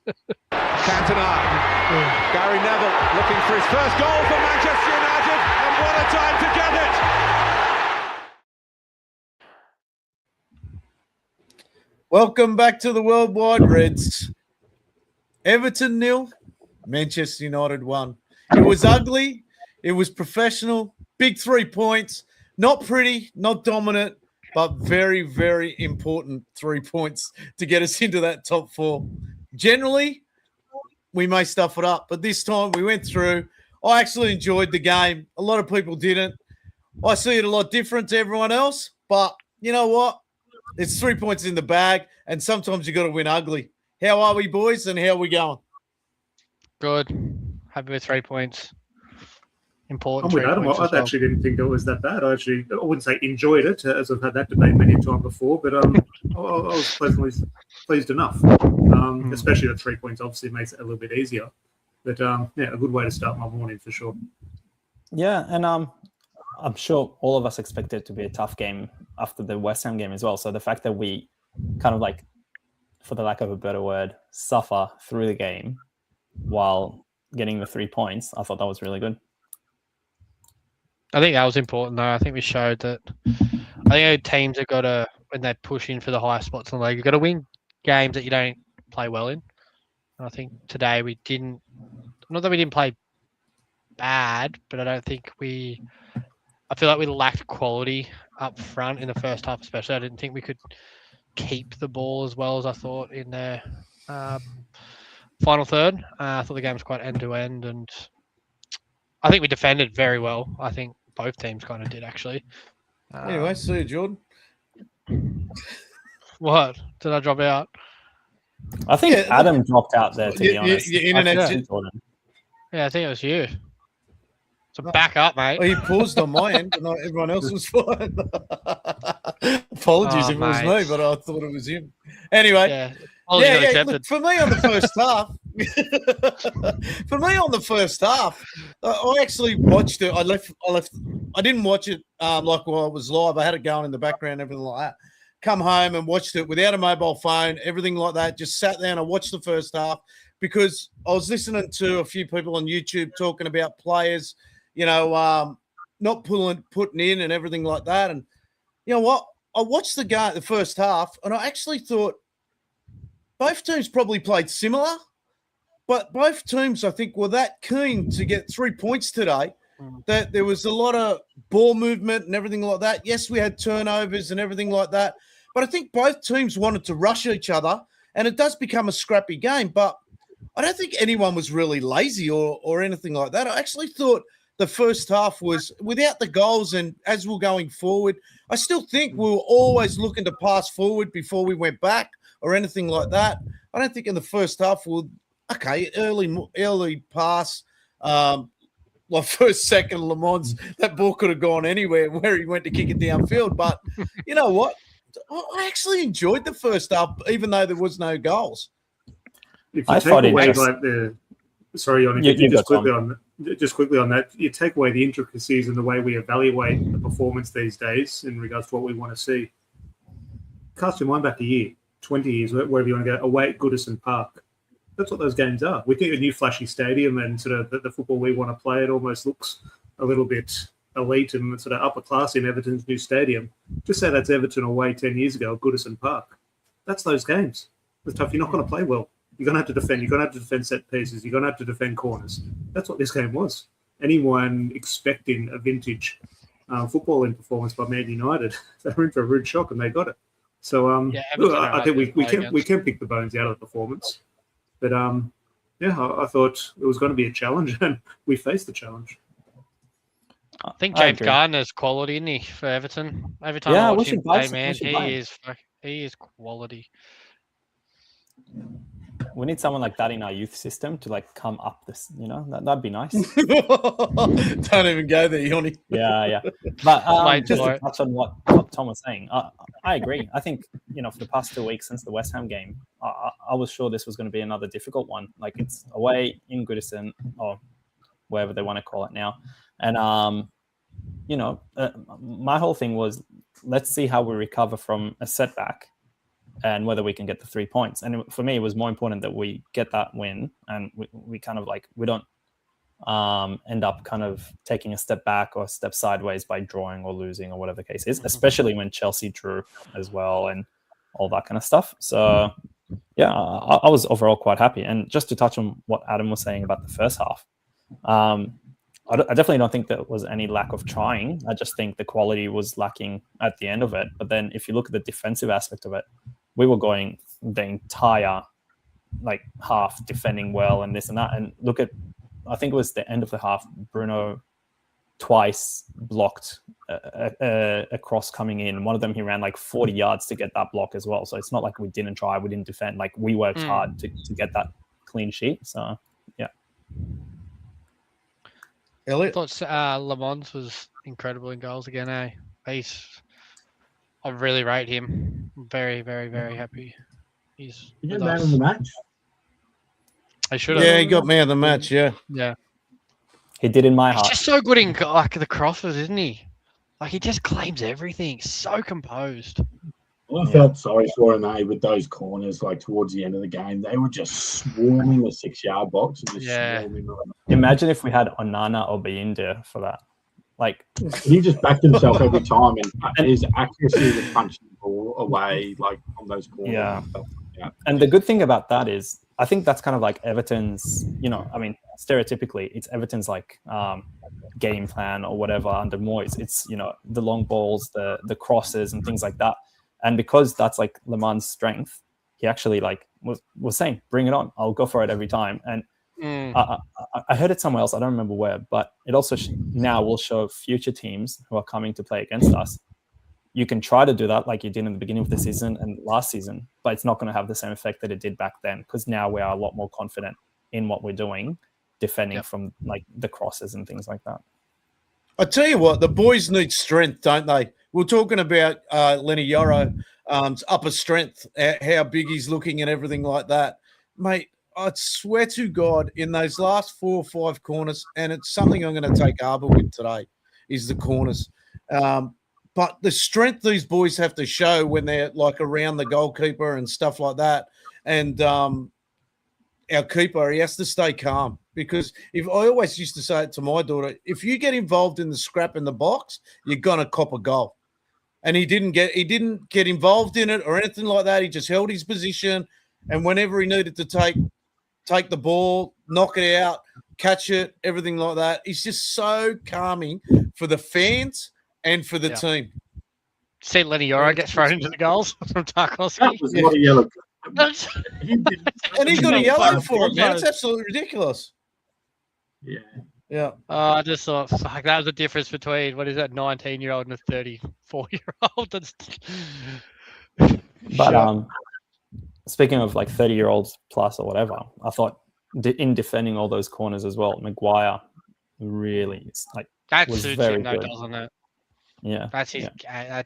Cantona, Gary Neville looking for his first goal for Manchester United, and what a time to get it! Welcome back to the Worldwide Reds. Everton 0, Manchester United 1. It was ugly. It was professional. Big 3 points. Not pretty, not dominant, but very, very important 3 points to get us into that top 4. Generally, we may stuff it up, but this time we went through. I actually enjoyed the game. A lot of people didn't. I see it a lot different to everyone else, but you know what? It's 3 points in the bag, and sometimes you got to win ugly. How are we, boys, and how are we going? Good. Happy with 3 points. Important. I'm with Adam. I actually didn't think it was that bad. I wouldn't say enjoyed it, as I've had that debate many a time before, but I was pleasantly pleased enough. Especially the 3 points obviously makes it a little bit easier. But a good way to start my morning for sure. Yeah, and I'm sure all of us expected it to be a tough game after the West Ham game as well. So the fact that we kind of like, for the lack of a better word, suffer through the game while getting the 3 points, I thought that was really good. I think that was important, though. I think we showed that. I think teams have got to, when they push in for the higher spots in the league, you've got to win games that you don't play well in. And I think today we didn't. Not that we didn't play bad, but I don't think we. I feel like we lacked quality up front in the first half, especially. I didn't think we could keep the ball as well as I thought in the final third. I thought the game was quite end to end, and I think we defended very well. I think both teams kind of did, actually. Anyway, see you, Jordan. What? Did I drop out? I think Adam dropped out there, to be honest. Your internet Yeah, I think it was you. So back up, mate. He paused on my end, and everyone else was fine. Apologies if it was me, but I thought it was him. Anyway, look, for me on the first half, I actually watched it. I didn't watch it like while it was live. I had it going in the background, everything like that. Come home and watched it without a mobile phone, everything like that. Just sat there and I watched the first half because I was listening to a few people on YouTube talking about players, not putting in and everything like that. And you know what? I watched the game, the first half, and I actually thought both teams probably played similar, but both teams, I think, were that keen to get 3 points today that there was a lot of ball movement and everything like that. Yes, we had turnovers and everything like that, but I think both teams wanted to rush each other, and it does become a scrappy game, but I don't think anyone was really lazy or anything like that. I actually thought the first half was without the goals, and as we're going forward, I still think we were always looking to pass forward before we went back or anything like that. I don't think in the first half early pass, like first, second, Le Mans, that ball could have gone anywhere where he went to kick it downfield. But you know what? I actually enjoyed the first half, even though there was no goals. If you take away just quickly on that, you take away the intricacies and the way we evaluate the performance these days in regards to what we want to see. Cast your mind back a year, 20 years, wherever you want to go, away at Goodison Park. That's what those games are. We think a new flashy stadium and sort of the football we want to play, it almost looks a little bit elite and sort of upper class in Everton's new stadium. Just say that's Everton away 10 years ago at Goodison Park. That's those games. It's tough. You're not going to play well. You're going to have to defend. You're going to have to defend set pieces. You're going to have to defend corners. That's what this game was. Anyone expecting a vintage footballing performance by Man United, they were in for a rude shock and they got it. So I think we can pick the bones out of the performance. But I thought it was going to be a challenge and we faced the challenge. I think James Gardner's quality, isn't he, for Everton? Every time I watch him play, man, he is quality. We need someone like that in our youth system to like come up this, that'd be nice. Don't even go there, Yoni. Yeah. But just to touch on what Tom was saying, I agree. I think, for the past 2 weeks since the West Ham game, I was sure this was going to be another difficult one. Like it's away in Goodison or wherever they want to call it now. And, my whole thing was, let's see how we recover from a setback and whether we can get the 3 points. And for me, it was more important that we get that win, and we kind of like, we don't end up kind of taking a step back or a step sideways by drawing or losing or whatever the case is, especially when Chelsea drew as well and all that kind of stuff. So yeah, I was overall quite happy. And just to touch on what Adam was saying about the first half, I definitely don't think there was any lack of trying. I just think the quality was lacking at the end of it. But then if you look at the defensive aspect of it, we were going the entire like half defending well and this and that. And look at, I think it was the end of the half, Bruno twice blocked a cross coming in. One of them, he ran like 40 yards to get that block as well. So it's not like we didn't try, we didn't defend. Like we worked hard to get that clean sheet. So yeah. Elliot? I thought Le Mans was incredible in goals again. I really rate him. Very, very, very happy. He's man of the match. I should have. Yeah, he got man of the match. Yeah. He did in my He's heart. just so good in like the crosses, isn't he? Like he just claims everything. So composed. I felt sorry for him, with those corners, like towards the end of the game. They were just swarming the 6-yard box and just swarming around. Imagine if we had Onana or Bayindir for that. Like he just backed himself every time, and his accuracy was punching the ball away, like on those corners. Yeah. And the good thing about that is, I think that's kind of like Everton's, I mean, stereotypically, it's Everton's like game plan or whatever under Moyes. It's, the long balls, the crosses and things like that. And because that's like Le Mans' strength, he actually like was saying, bring it on. I'll go for it every time. And I heard it somewhere else. I don't remember where, but it also now will show future teams who are coming to play against us. You can try to do that like you did in the beginning of the season and last season, but it's not going to have the same effect that it did back then, because now we are a lot more confident in what we're doing, defending from like the crosses and things like that. I tell you what, the boys need strength, don't they? We're talking about Lenny Yoro, upper strength, how big he's looking and everything like that. Mate, I swear to God, in those last 4 or 5 corners, and it's something I'm going to take Arbor with today, is the corners. But the strength these boys have to show when they're like around the goalkeeper and stuff like that. And our keeper, he has to stay calm, because I always used to say it to my daughter, if you get involved in the scrap in the box, you're going to cop a goal. And he didn't get involved in it or anything like that. He just held his position. And whenever he needed to take the ball, knock it out, catch it, everything like that, he's just so calming for the fans and for the team. See Lenny Yoro get thrown into the goals from Tarkowski. That was not a yellow card. And he got a yellow for it, man. It's absolutely ridiculous. Yeah. I just thought like that was the difference between 19-year-old and a 34-year-old. But speaking of like 30-year-olds plus or whatever, I thought in defending all those corners as well, Maguire really that was suits very him, good. doesn't it? Yeah, that's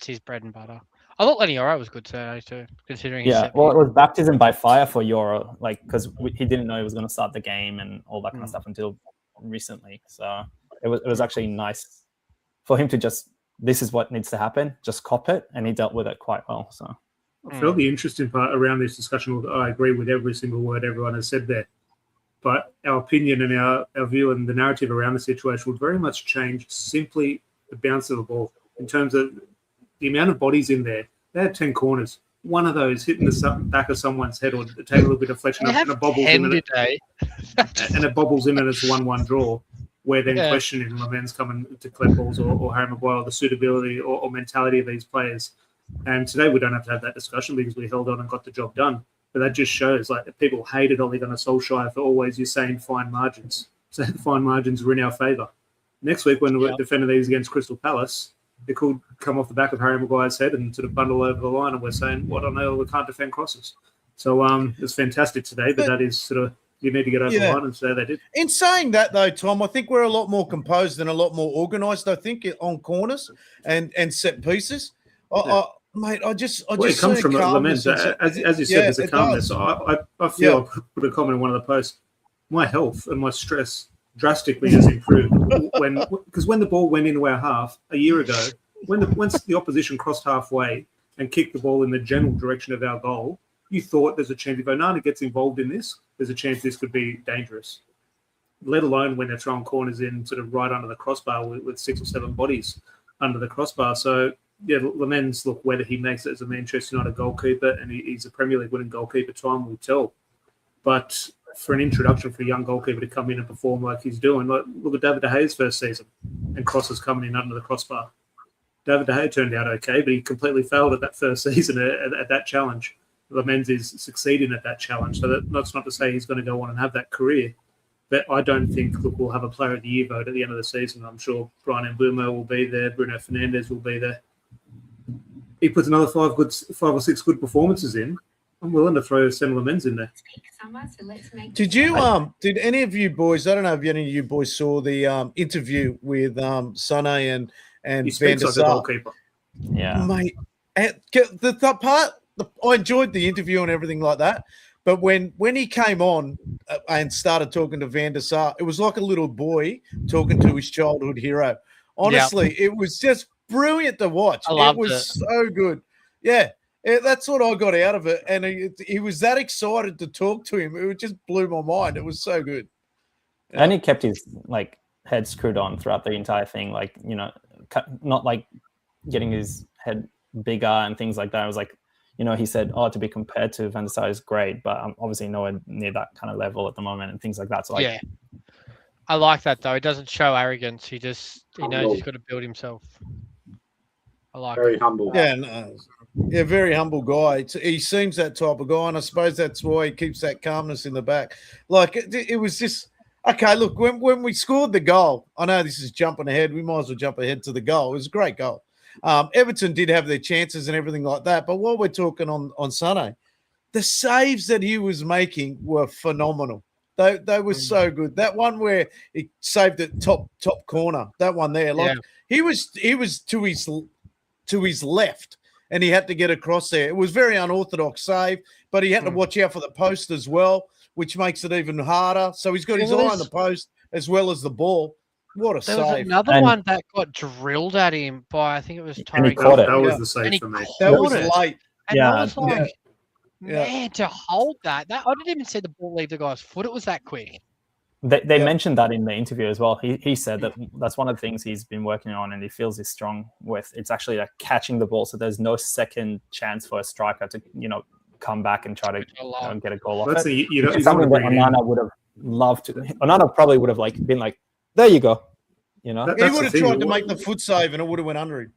his bread and butter. I thought Lenny Yoro was good today too, considering. Well, it was baptism by fire for Yoro, like because he didn't know he was going to start the game and all that kind of stuff until recently. So it was actually nice for him to this is what needs to happen, just cop it, and he dealt with it quite well. So I felt the interesting part around this discussion. I agree with every single word everyone has said there. But our opinion and our view and the narrative around the situation would very much change simply the bounce of the ball. In terms of the amount of bodies in there, they had 10 corners. One of those hitting the back of someone's head or take a little bit of flexion up, and it bobbles in, and it bobbles in, and it's a 1-1 draw. We're then questioning Leman's coming to collect balls or Harry Maguire, the suitability or mentality of these players. And today we don't have to have that discussion because we held on and got the job done. But that just shows like people hated Ole Gunnar Solskjaer for always saying fine margins. So the fine margins were in our favour. Next week when we're defending these against Crystal Palace, it could come off the back of Harry Maguire's head and sort of bundle over the line, and we're saying, what on earth, we can't defend crosses. So it's fantastic today, but that is sort of, you need to get over the line, and so they did. In saying that, though, Tom, I think we're a lot more composed and a lot more organised, I think, on corners and set pieces. Mate, I just it comes from Lament. As you said, there's a calmness. I feel I put a comment in one of the posts. My health and my stress drastically has improved because when the ball went into our half a year ago, once the opposition crossed halfway, and kick the ball in the general direction of our goal, you thought there's a chance if Onana gets involved in this, there's a chance this could be dangerous. Let alone when they're throwing corners in sort of right under the crossbar with 6 or 7 bodies under the crossbar. So, yeah, Lamens, look, whether he makes it as a Manchester United goalkeeper and he's a Premier League winning goalkeeper, time will tell. But for an introduction for a young goalkeeper to come in and perform like he's doing, look at David De Gea's first season and crosses coming in under the crossbar. David De Gea turned out okay, but he completely failed at that first season at that challenge. Lamens is succeeding at that challenge. So that's not to say he's going to go on and have that career. But I don't think, look, we'll have a Player of the Year vote at the end of the season. I'm sure Brian Mbeumo will be there. Bruno Fernandes will be there. He puts another 5 or 6 good performances in. I'm willing to throw Sen Lamens in there. Did any of you boys, I don't know if any of you boys saw the interview with Sane and He Van speaks der like a Sar? goalkeeper. Yeah. Mate, the part, I enjoyed the interview and everything like that. But when he came on and started talking to Van der Sar, it was like a little boy talking to his childhood hero. Honestly, It was just brilliant to watch. It was so good. Yeah, that's what I got out of it. And he was that excited to talk to him. It just blew my mind. It was so good. Yeah. And he kept his head screwed on throughout the entire thing. Not like getting his head bigger and things like that. It was like, he said, to be compared to Van der Sar is great, but I'm obviously nowhere near that kind of level at the moment and things like that. So yeah. I like that, though. He doesn't show arrogance. He knows he's got to build himself. I like very it. humble. Yeah, no. Yeah, very humble guy. He seems that type of guy, and I suppose that's why he keeps that calmness in the back. Like, it was just... Okay, look, when we scored the goal, I know this is jumping ahead. We might as well jump ahead to the goal. It was a great goal. Everton did have their chances and everything like that. But while we're talking on Sunday, the saves that he was making were phenomenal. They were so good. That one where he saved it top corner, that one there, he was to his left and he had to get across there. It was very unorthodox save, but he had to watch out for the post as well, which makes it even harder. So he's got his eye on the post as well as the ball. What a save. There was another one that got drilled at him by, I think it was Tyreek. That was the save for me. That was late. And I was like, man, to hold that, I didn't even see the ball leave the guy's foot. It was that quick. They mentioned that in the interview as well. He said that that's one of the things he's been working on and he feels he's strong with. It's actually catching the ball, so there's no second chance for a striker to, come back and try to get a goal off it. It's something that Onana would have loved to. Onana probably would have been like, there you go. He would have tried to make the foot save and it would have went under him.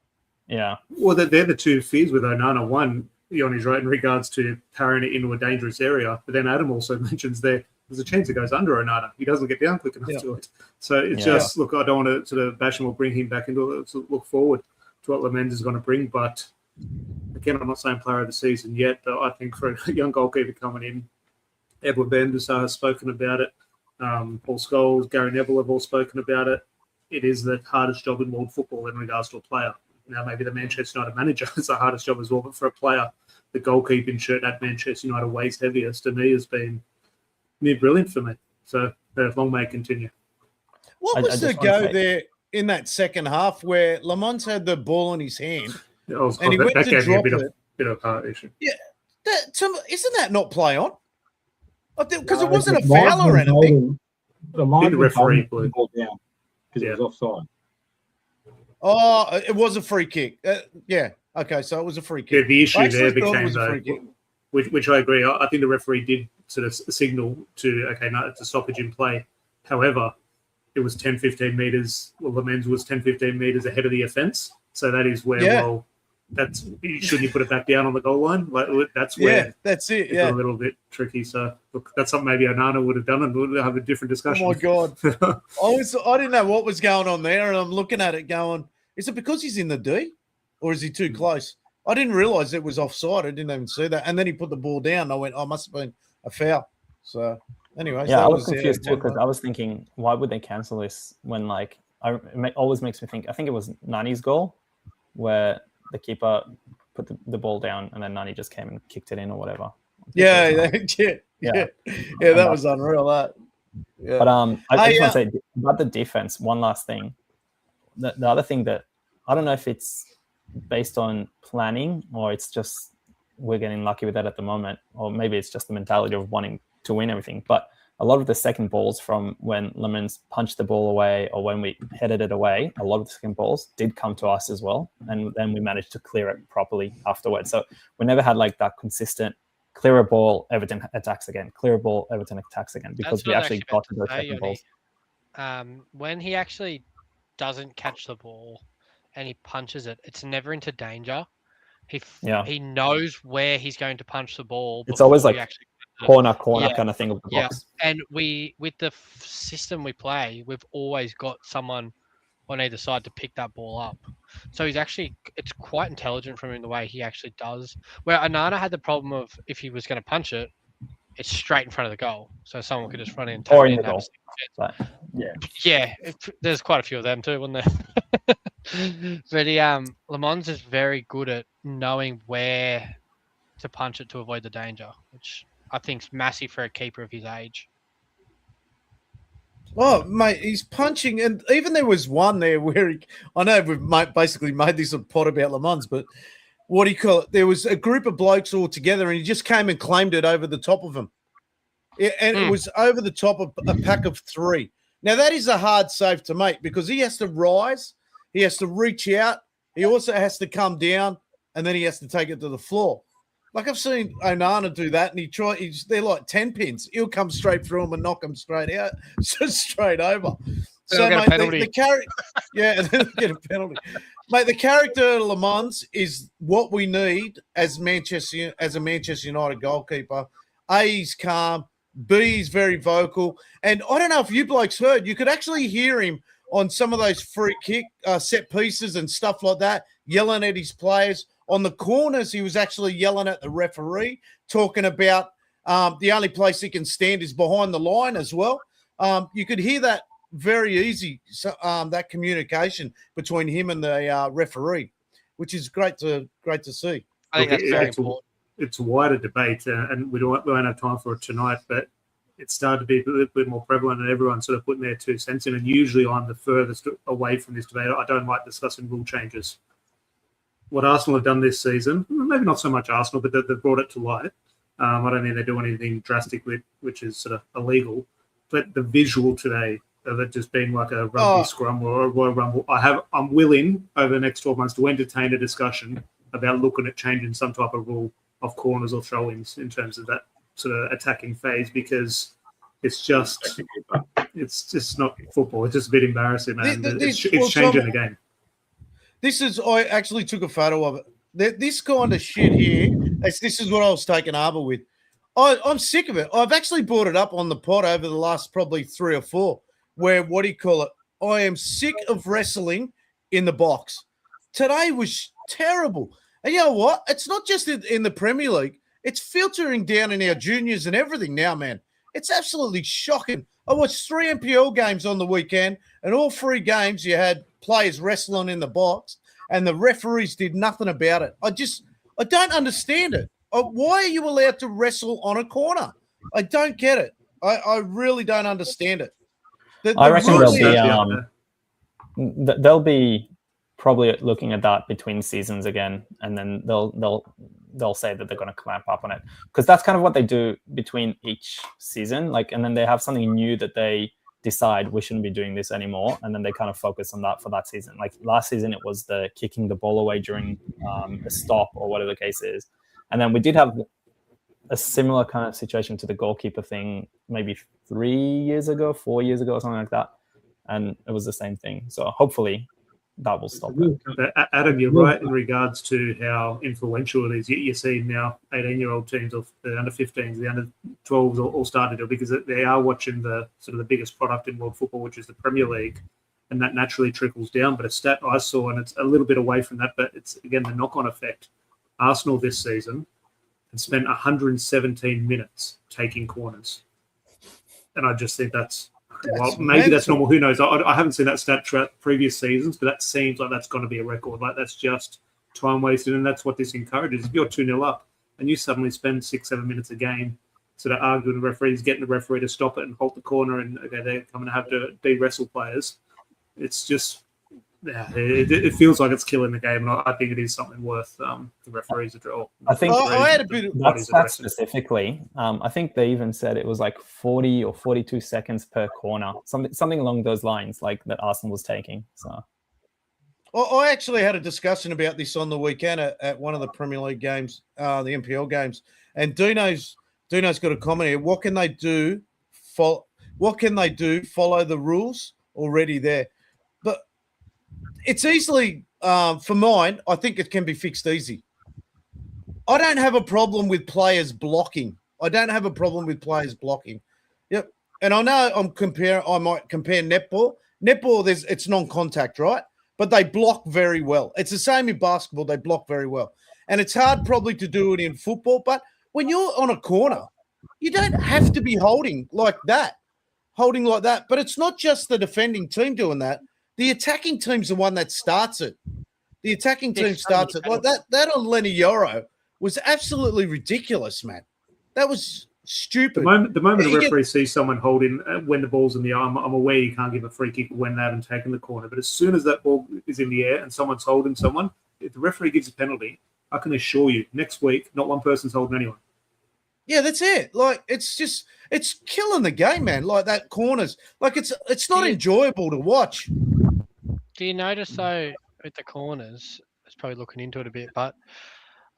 Yeah. Well, they're the two fears with Onana. One, Yanni's right in regards to parrying it into a dangerous area. But then Adam also mentions there's a chance it goes under Onana. He doesn't get down quick enough to it. So it's just, look, I don't want to sort of bash him or bring him back into it. So look forward to what Lamens is going to bring. But again, I'm not saying player of the season yet, but I think for a young goalkeeper coming in, Edward Van der Sar has spoken about it. Paul Scholes, Gary Neville have all spoken about it. It is the hardest job in world football in regards to a player. Now, maybe the Manchester United manager is the hardest job as well, but for a player, the goalkeeping shirt at Manchester United weighs heaviest to me has been near brilliant for me. So long may it continue. What was the go there in that second half where Lamont had the ball in his hand and he went to drop it? Bit of a heart issue. Yeah, isn't that not play on? Because it wasn't a foul or anything. The line referee blew the ball down because it was offside. Oh, it was a free kick. Yeah. Okay, so it was a free kick. Yeah, the issue there became though, which I agree. I think the referee did sort of signal to it's a stoppage in play. However, it was 10, 15 meters. Well, Lamens was 10, 15 meters ahead of the offence. So that is where shouldn't you put it back down on the goal line? That's where that's it. It's a little bit tricky. So look, that's something maybe Onana would have done, and we'll have a different discussion. Oh my god, I didn't know what was going on there, and I'm looking at it going, is it because he's in the D, or is he too close? I didn't realise it was offside. I didn't even see that, and then he put the ball down. I went, must have been a foul. So anyway, I was confused too because I was thinking, why would they cancel this when it always makes me think. I think it was Nani's goal where the keeper put the ball down and then Nani just came and kicked it in or whatever. Yeah, that was unreal. That. Yeah. But I just want to say about the defense. One last thing. The other thing that I don't know if it's based on planning, or it's just we're getting lucky with that at the moment, or maybe it's just the mentality of wanting to win everything. But a lot of the second balls from when Lemons punched the ball away or when we headed it away, a lot of the second balls did come to us as well. And then we managed to clear it properly afterwards. So we never had like that consistent clear a ball, Everton attacks again, clear a ball, Everton attacks again, because we actually got to those second balls. When he actually doesn't catch the ball and he punches it, it's never into danger. He knows where he's going to punch the ball. It's always like corner kind of thing of the box. And with the system we play, we've always got someone on either side to pick that ball up. So it's quite intelligent from him the way he actually does. Where Anana had the problem of if he was going to punch it, it's straight in front of the goal, so someone could just run in and tap in the goal. There's quite a few of them too, wasn't there? But Le Mans is very good at knowing where to punch it to avoid the danger, which I think is massive for a keeper of his age. Oh, mate, he's punching. And even there was one there where I know we've basically made this a pot about Le Mans, but what do you call it? There was a group of blokes all together and he just came and claimed it over the top of them. It was over the top of a pack of three. Now, that is a hard save to make because he has to rise, he has to reach out, he also has to come down, and then he has to take it to the floor. Like I've seen Onana do that, and they're like 10 pins. He'll come straight through them and knock them straight out, so straight over. So, mate, the character, and then get a penalty. Mate, the character of Le Mans is what we need as a Manchester United goalkeeper. A, he's calm. B, he's very vocal. And I don't know if you blokes heard, you could actually hear him on some of those free kick set pieces and stuff like that, yelling at his players. On the corners, he was actually yelling at the referee, talking about the only place he can stand is behind the line as well. You could hear that very easy, that communication between him and the referee, which is great to see. I think that's very important. It's a wider debate, and we won't have time for it tonight, but it's started to be a little bit more prevalent, and everyone's sort of putting their 2 cents in. And usually I'm the furthest away from this debate. I don't like discussing rule changes. What Arsenal have done this season, maybe not so much Arsenal, but they've brought it to light. I don't think they do anything drastic which is sort of illegal. But the visual today of it just being like a rugby scrum or a Royal Rumble, I'm willing over the next 12 months to entertain a discussion about looking at changing some type of rule of corners or throw-ins in terms of that sort of attacking phase, because it's just not football. It's just a bit embarrassing, man. It's changing the game. I actually took a photo of it. This kind of shit here, this is what I was taking Arbor with. I'm sick of it. I've actually brought it up on the pod over the last probably 3 or 4, where, what do you call it? I am sick of wrestling in the box. Today was terrible. And you know what? It's not just in the Premier League. It's filtering down in our juniors and everything now, man. It's absolutely shocking. I watched 3 NPL games on the weekend, and all 3 games you had players wrestling in the box, and the referees did nothing about it. I don't understand it. Why are you allowed to wrestle on a corner? I don't get it. I really don't understand it. I reckon they'll be probably looking at that between seasons again, and then they'll say that they're going to clamp up on it, because that's kind of what they do between each season. Like, and then they have something new that they decide we shouldn't be doing this anymore, and then they kind of focus on that for that season. Like last season, it was the kicking the ball away during a stop or whatever the case is, and then we did have a similar kind of situation to the goalkeeper thing maybe 4 years ago or something like that, and it was the same thing. So hopefully that will stop it. Adam, you're right in regards to how influential it is. You see now 18-year-old teams, or the under-15s, the under-12s all started to, because they are watching the sort of the biggest product in world football, which is the Premier League, and that naturally trickles down. But a stat I saw, and it's a little bit away from that, but it's, again, the knock-on effect. Arsenal this season had spent 117 minutes taking corners. And I just think that's maybe that's normal. Who knows? I haven't seen that stat throughout previous seasons, but that seems like that's going to be a record. Like, that's just time wasted, and that's what this encourages. If you're 2-0 up and you suddenly spend 6-7 minutes a game sort of arguing with referees, getting the referee to stop it and halt the corner, and okay, they're coming to have to de-wrestle players. It's just Yeah, it feels like it's killing the game, and I think it is something worth the referees address. I think I had a bit of that stat specifically. I think they even said it was like 40 or 42 seconds per corner, something along those lines, like that Arsenal was taking. So I actually had a discussion about this on the weekend at one of the Premier League games, the NPL games, and Dino's got a comment here. What can they do? Follow the rules already there, but it's easily for mine. I think it can be fixed easy. I don't have a problem with players blocking. Yep, and I know I might compare netball. Netball, it's non-contact, right? But they block very well. It's the same in basketball. They block very well. And it's hard probably to do it in football. But when you're on a corner, you don't have to be holding like that. But it's not just the defending team doing that. The attacking team's the one that starts it. The attacking team starts it. Like that on Lenny Yoro was absolutely ridiculous, man. That was stupid. The moment a referee sees someone holding when the ball's in the arm, I'm aware you can't give a free kick when they haven't taken the corner. But as soon as that ball is in the air and someone's holding someone, if the referee gives a penalty, I can assure you, next week, not one person's holding anyone. Yeah, that's it. Like, it's killing the game, man. Like, that corners. Like, it's not enjoyable to watch. Do you notice, though, with the corners, it's probably looking into it a bit, but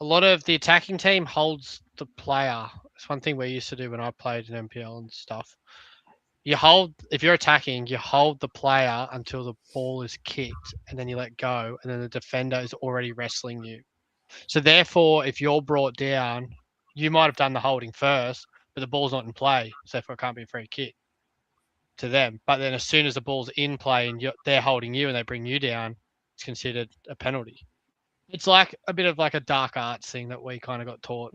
a lot of the attacking team holds the player. It's one thing we used to do when I played in MPL and stuff. If you're attacking, you hold the player until the ball is kicked, and then you let go, and then the defender is already wrestling you. So therefore, if you're brought down, you might have done the holding first, but the ball's not in play, so therefore it can't be a free kick to them. But then as soon as the ball's in play and they're holding you and they bring you down, it's considered a penalty. It's like a bit of like a dark arts thing that we kind of got taught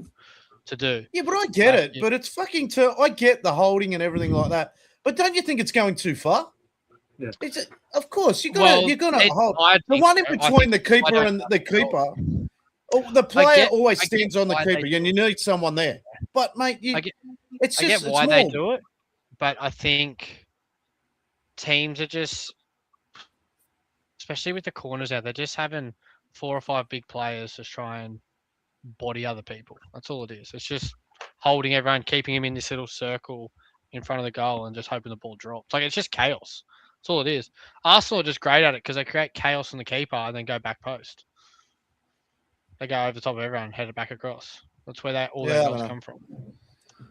to do. Yeah, but I get it. Yeah. But it's fucking I get the holding and everything like that. But don't you think it's going too far? Yeah. Of course, you're gonna hold the one in between the keeper and the keeper. The player always stands on the keeper, and you need someone there. But mate, I get why they do it, but I think teams are just, especially with the corners now, they're just having 4 or 5 big players to try and body other people. That's all it is. It's just holding everyone, keeping them in this little circle in front of the goal and just hoping the ball drops. Like, it's just chaos. That's all it is. Arsenal are just great at it because they create chaos on the keeper and then go back post. They go over the top of everyone, head it back across. That's where all their goals come from.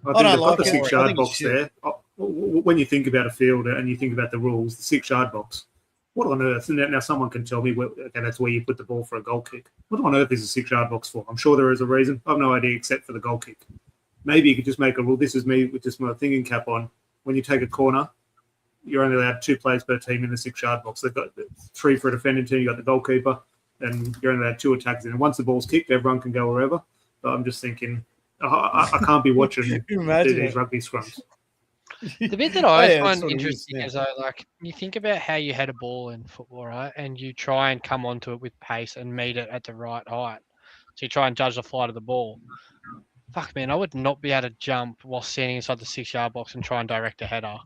I think they've got the 6-yard box there. When you think about a field and you think about the rules, the 6-yard box, what on earth? Now someone can tell me, that's where you put the ball for a goal kick. What on earth is a 6-yard box for? I'm sure there is a reason. I have no idea except for the goal kick. Maybe you could just make a rule. This is me with just my thinking cap on. When you take a corner, you're only allowed 2 players per team in the 6-yard box. They've got 3 for a defending team. You've got the goalkeeper, and you're only allowed 2 attackers in. And once the ball's kicked, everyone can go wherever. But I'm just thinking, I can't be watching these rugby scrums. The bit that I find interesting is like, you think about how you head a ball in football, right? And you try and come onto it with pace and meet it at the right height. So you try and judge the flight of the ball. Fuck, man, I would not be able to jump while standing inside the 6-yard box and try and direct a header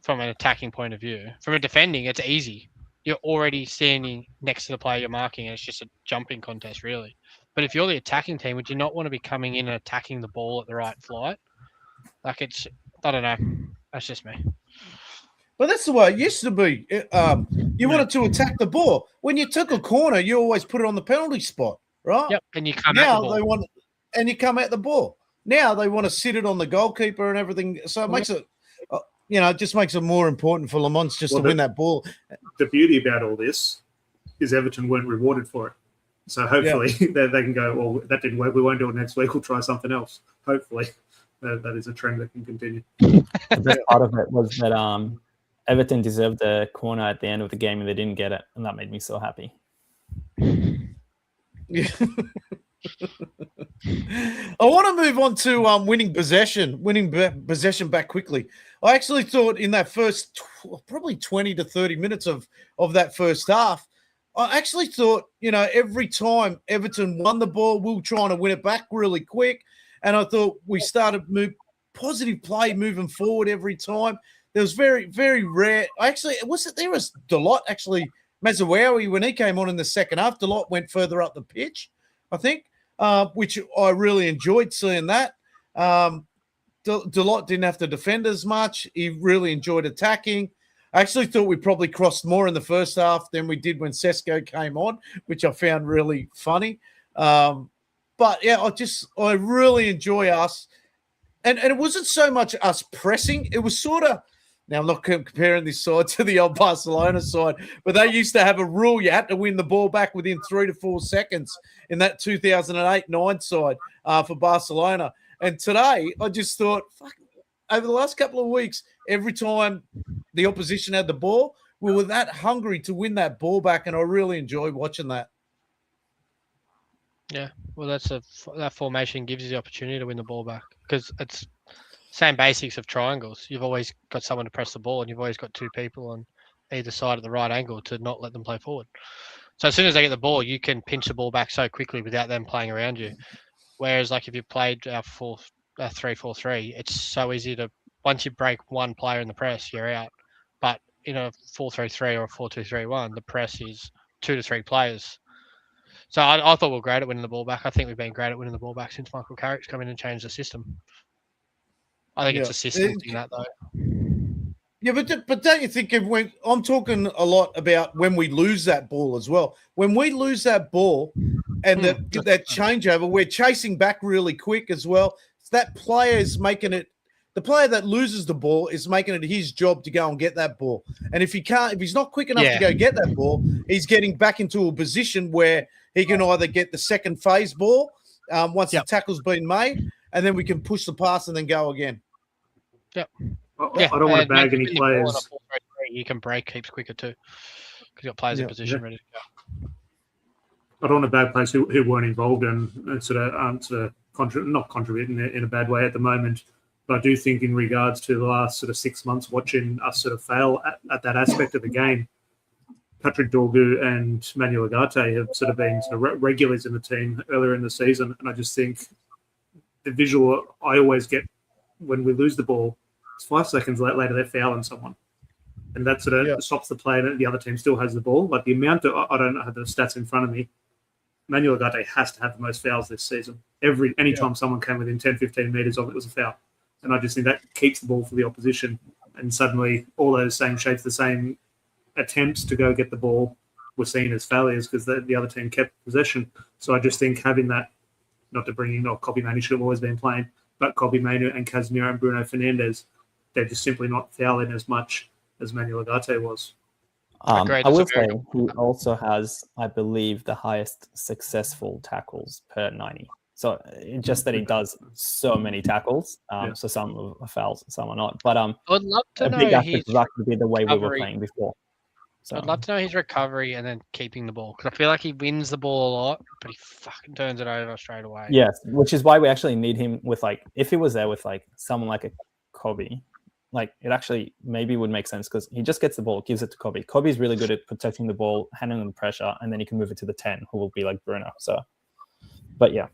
from an attacking point of view. From a defending, it's easy. You're already standing next to the player you're marking, and it's just a jumping contest, really. But if you're the attacking team, would you not want to be coming in and attacking the ball at the right flight? Like, I don't know. That's just me. But that's the way it used to be. You wanted to attack the ball. When you took a corner, you always put it on the penalty spot, right? Yep, and you come at the ball. You come at the ball. Now they want to sit it on the goalkeeper and everything. So it makes it, it just makes it more important for Lamont just to win that ball. The beauty about all this is Everton weren't rewarded for it. So hopefully they can go, well, that didn't work. We won't do it next week. We'll try something else. Hopefully that is a trend that can continue. The best part of it was that Everton deserved the corner at the end of the game and they didn't get it. And that made me so happy. Yeah. I want to move on to winning possession back quickly. I actually thought in that first probably 20 to 30 minutes of that first half, I actually thought, every time Everton won the ball, we were trying to win it back really quick. And I thought we started positive play moving forward every time. There was very, very rare. Actually, there was Delot actually Mazzawawi, when he came on in the second half, Delott went further up the pitch, I think, which I really enjoyed seeing that. Delott didn't have to defend as much. He really enjoyed attacking. I actually thought we probably crossed more in the first half than we did when Sesko came on, which I found really funny. But yeah, I really enjoy us. And it wasn't so much us pressing. It was sort of, now I'm not comparing this side to the old Barcelona side, but they used to have a rule you had to win the ball back within 3 to 4 seconds in that 2008-9 side for Barcelona. And today, I just thought, fuck, over the last couple of weeks, every time the opposition had the ball, we were that hungry to win that ball back, and I really enjoyed watching that. Yeah, well, that formation gives you the opportunity to win the ball back because it's same basics of triangles. You've always got someone to press the ball, and you've always got two people on either side at the right angle to not let them play forward. So as soon as they get the ball, you can pinch the ball back so quickly without them playing around you. Whereas, like if you played our 3-4-3, it's so easy to once you break one player in the press, you're out. But in a 4-3-3 or a 4-2-3-1, the press is 2 to 3 players. So I thought we were great at winning the ball back. I think we've been great at winning the ball back since Michael Carrick's come in and changed the system. I think it's a system thing, that though. Yeah, but don't you think I'm talking a lot about when we lose that ball as well. When we lose that ball and that changeover, we're chasing back really quick as well. So that player is making it. The player that loses the ball is making it his job to go and get that ball. And if he's not quick enough to go get that ball, he's getting back into a position where he can either get the second phase ball once the tackle's been made, and then we can push the pass and then go again. Yep. I don't want to bag any players. You can break heaps quicker too because you've got players in position ready to go. I don't want to bag players who weren't involved and not contribute in a bad way at the moment. But I do think in regards to the last sort of 6 months watching us sort of fail at that aspect of the game, Patrick Dorgu and Manuel Ugarte have sort of been sort of regulars in the team earlier in the season. And I just think the visual I always get when we lose the ball, it's 5 seconds later they're fouling someone. And that sort of stops the play and the other team still has the ball. Like the amount of, I don't have the stats in front of me, Manuel Ugarte has to have the most fouls this season. Anytime someone came within 10, 15 metres of it was a foul. And I just think that keeps the ball for the opposition. And suddenly all those same shapes, the same attempts to go get the ball were seen as failures because the other team kept possession. So I just think having that, not to bring in, Kobbie Mainoo should have always been playing, but Kobbie Mainoo and Casemiro and Bruno Fernandes, they're just simply not fouling as much as Manuel Ugarte was. I will say he also has, I believe, the highest successful tackles per 90. So just that he does so many tackles. So some are fouls, some are not. But I would love to know big aspect of that could be the way we were playing before. So I'd love to know his recovery and then keeping the ball because I feel like he wins the ball a lot, but he fucking turns it over straight away. Yes, which is why we actually need him with if he was there with someone like a Kobbie, it actually maybe would make sense because he just gets the ball, gives it to Kobbie. Kobbie's really good at protecting the ball, handling the pressure, and then he can move it to the 10, who will be like Bruno. So, but yeah.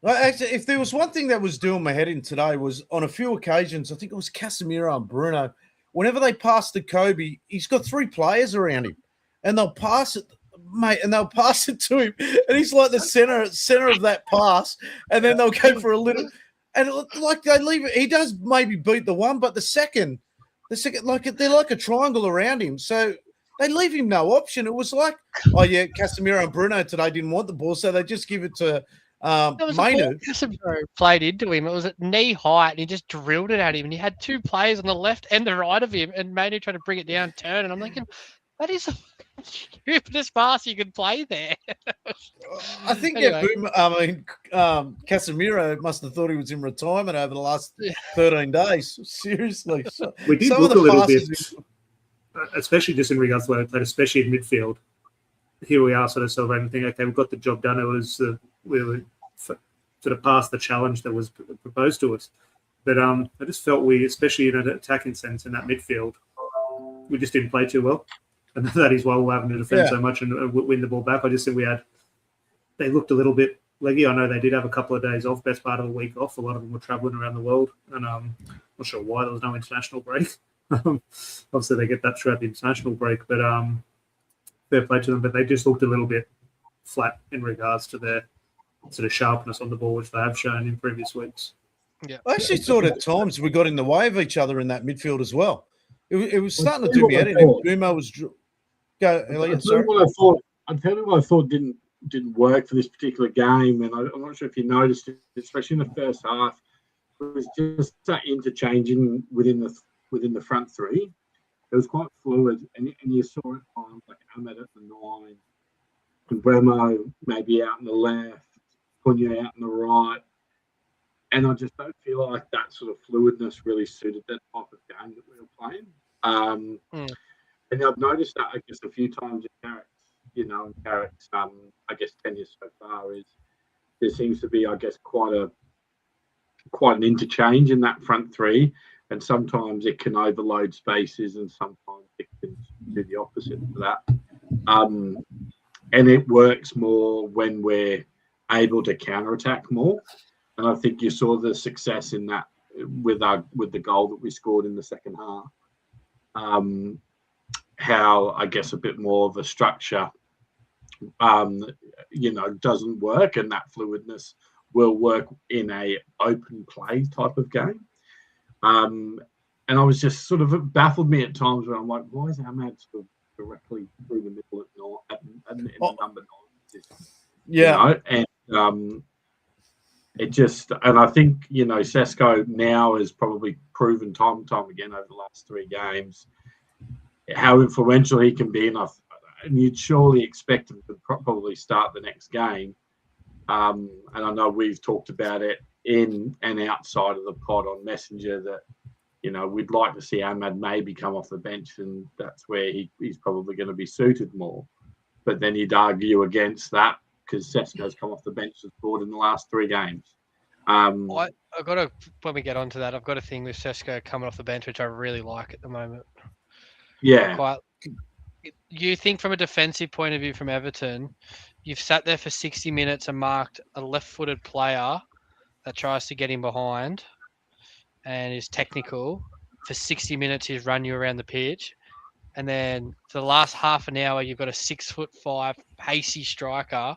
Well, actually, if there was one thing that was doing my head in today was on a few occasions, I think it was Casemiro and Bruno. Whenever they pass to Kobbie, he's got 3 players around him, and they'll pass it, mate, and they'll pass it to him, and he's like the center of that pass, and then they'll go for a little, and they leave it. He does maybe beat the one, but the second, they're like a triangle around him, so they leave him no option. It was like, Casemiro and Bruno today didn't want the ball, so they just give it to. Mainoo played into him. It was at knee height, and he just drilled it at him. And he had 2 players on the left and the right of him, and Mainoo tried to bring it down, turn. And I'm thinking, that is the stupidest pass you could play there. I think Casemiro must have thought he was in retirement over the last 13 days. Seriously, we did look a little bit, especially just in regards to what I played, especially in midfield. Here we are, sort of celebrating, thinking, okay, we've got the job done. It was we were sort of past the challenge that was proposed to us. But I just felt we, especially in an attacking sense in that midfield, we just didn't play too well. And that is why we're having to defend so much and win the ball back. I just think they looked a little bit leggy. I know they did have a couple of days off, best part of the week off. A lot of them were travelling around the world. And I'm not sure why there was no international break. Obviously, they get that throughout the international break. But fair play to them, but they just looked a little bit flat in regards to their sort of sharpness on the ball, which they have shown in previous weeks. Yeah, I actually thought at times we got in the way of each other in that midfield as well. It was starting to do me head in. Dumo was go, Elliot. Sorry. I'll tell you what I thought didn't work for this particular game, and I'm not sure if you noticed it, especially in the first half. It was just that interchanging within the front three. It was quite fluid, and you saw it on like Ahmed at the 9, and Bremo maybe out on the left, Cunha out on the right. And I just don't feel like that sort of fluidness really suited that type of game that we were playing. And I've noticed that, I guess, a few times in Carrick's, I guess, tenure so far is there seems to be, I guess, quite an interchange in that front three. And sometimes it can overload spaces and sometimes it can do the opposite of that. And it works more when we're able to counterattack more. And I think you saw the success in that with the goal that we scored in the second half. How, I guess, a bit more of a structure, doesn't work, and that fluidness will work in a open play type of game. And I was just sort of baffled me at times where I'm like, why is Ahmad sort of directly through the middle in the number 9 position? Yeah. And it just, and I think, Sesko now has probably proven time and time again over the last 3 games how influential he can be enough. And you'd surely expect him to probably start the next game. And I know we've talked about it in and outside of the pod on Messenger that, we'd like to see Ahmad maybe come off the bench, and that's where he's probably going to be suited more. But then you'd argue against that because Sesko's come off the bench and scored in the last 3 games. I've got to, when we get onto that, I've got a thing with Sesko coming off the bench, which I really like at the moment. Yeah. You think from a defensive point of view from Everton, you've sat there for 60 minutes and marked a left-footed player that tries to get in behind and is technical. For 60 minutes, he's run you around the pitch. And then for the last half an hour, you've got a 6'5" pacey striker,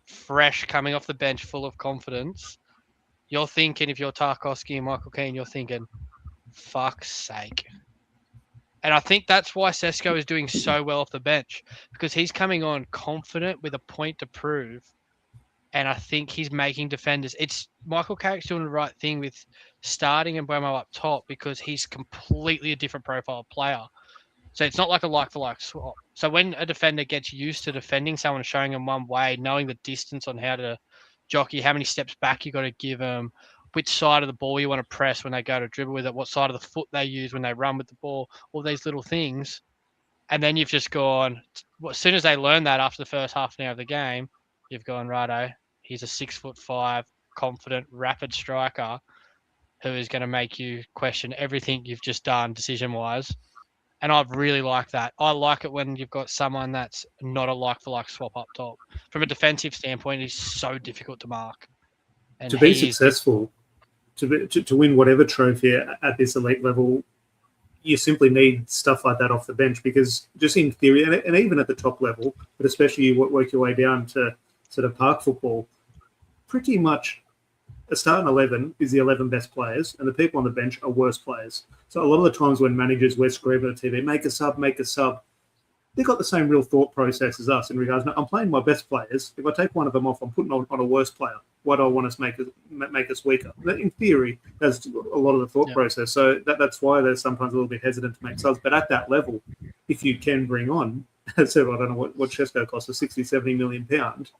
fresh, coming off the bench, full of confidence. You're thinking, if you're Tarkowski and Michael Keane, you're thinking, fuck's sake. And I think that's why Sesko is doing so well off the bench, because he's coming on confident with a point to prove. And I think he's making defenders. It's Michael Carrick's doing the right thing with starting Mbeumo up top, because he's completely a different profile player. So it's not like a like-for-like swap. So when a defender gets used to defending someone, showing them one way, knowing the distance on how to jockey, how many steps back you got to give them, which side of the ball you want to press when they go to dribble with it, what side of the foot they use when they run with the ball, all these little things. And then you've just gone, as soon as they learn that after the first half an hour of the game, you've gone, righto, he's a 6'5", confident, rapid striker who is going to make you question everything you've just done decision-wise. And I really like that. I like it when you've got someone that's not a like-for-like swap up top. From a defensive standpoint, it's so difficult to mark. And to be successful, to win whatever trophy at this elite level, you simply need stuff like that off the bench, because just in theory, and even at the top level, but especially you work your way down to sort of park football, pretty much a starting 11 is the 11 best players, and the people on the bench are worse players. So a lot of the times when managers, we're screaming on TV, make a sub, they've got the same real thought process as us in regards, no, I'm playing my best players. If I take one of them off, I'm putting on a worse player. Why do I want to make us weaker? In theory, that's a lot of the thought process. So that's why they're sometimes a little bit hesitant to make subs. But at that level, if you can bring on, so I don't know what Sesko costs, a 60, 70 million pound,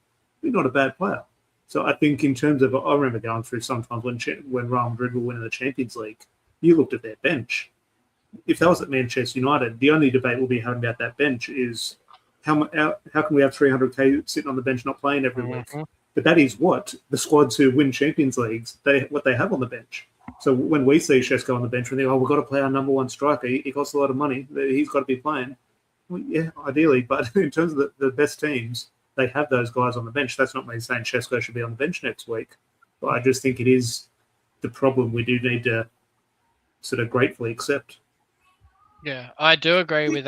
you're not a bad player. So I think in terms of, I remember going through sometimes when Real Madrid were winning the Champions League, you looked at their bench. If that was at Manchester United, the only debate we'll be having about that bench is how can we have 300k sitting on the bench not playing every week? But that is what the squads who win Champions Leagues, what they have on the bench. So when we see Sesko on the bench, we think, we've got to play our number one striker. He costs a lot of money. He's got to be playing. Well, yeah, ideally. But in terms of the best teams, they have those guys on the bench. That's not me saying Sesko should be on the bench next week. But I just think it is the problem we do need to sort of gratefully accept. Yeah, I do agree with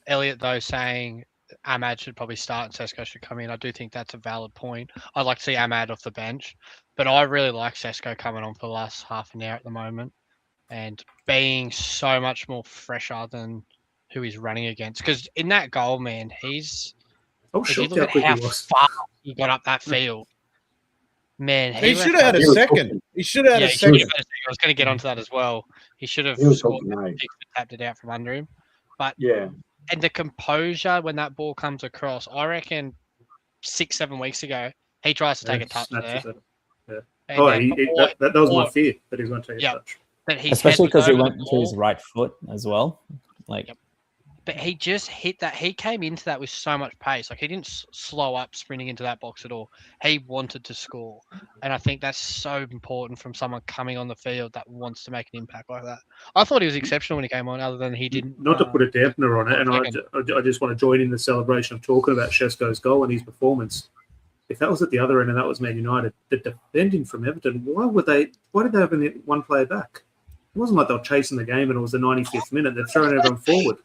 Elliot, though, saying Ahmad should probably start and Sesko should come in. I do think that's a valid point. I'd like to see Ahmad off the bench, but I really like Sesko coming on for the last half an hour at the moment and being so much more fresher than who he's running against. Because in that goal, man, if you shocked look how at quick how he was. fast he got up that field, man, He should have had a second. He should have had a he should have second. had a second. I was going to get onto that as well. He should have He was scored talking, mate. tapped it out from under him. But Yeah. and the composure when that ball comes across, I reckon 6-7 weeks ago, he tries to take a touch there. Yeah. And Oh, then that was my fear that he was going to take a touch. that his Especially head was because he over went the to his ball. right foot as well. Like, Yep. But he just hit that. He came into that with so much pace. Like he didn't slow up sprinting into that box at all. He wanted to score, and I think that's so important from someone coming on the field that wants to make an impact like that. I thought he was exceptional when he came on. Other than he didn't. Not to put a dampener on it, and second. I just want to join in the celebration of talking about Sesko's goal and his performance. If that was at the other end and that was Man United, the defending from Everton, why did they have only one player back? It wasn't like they were chasing the game and it was the 95th minute. They're throwing everyone forward.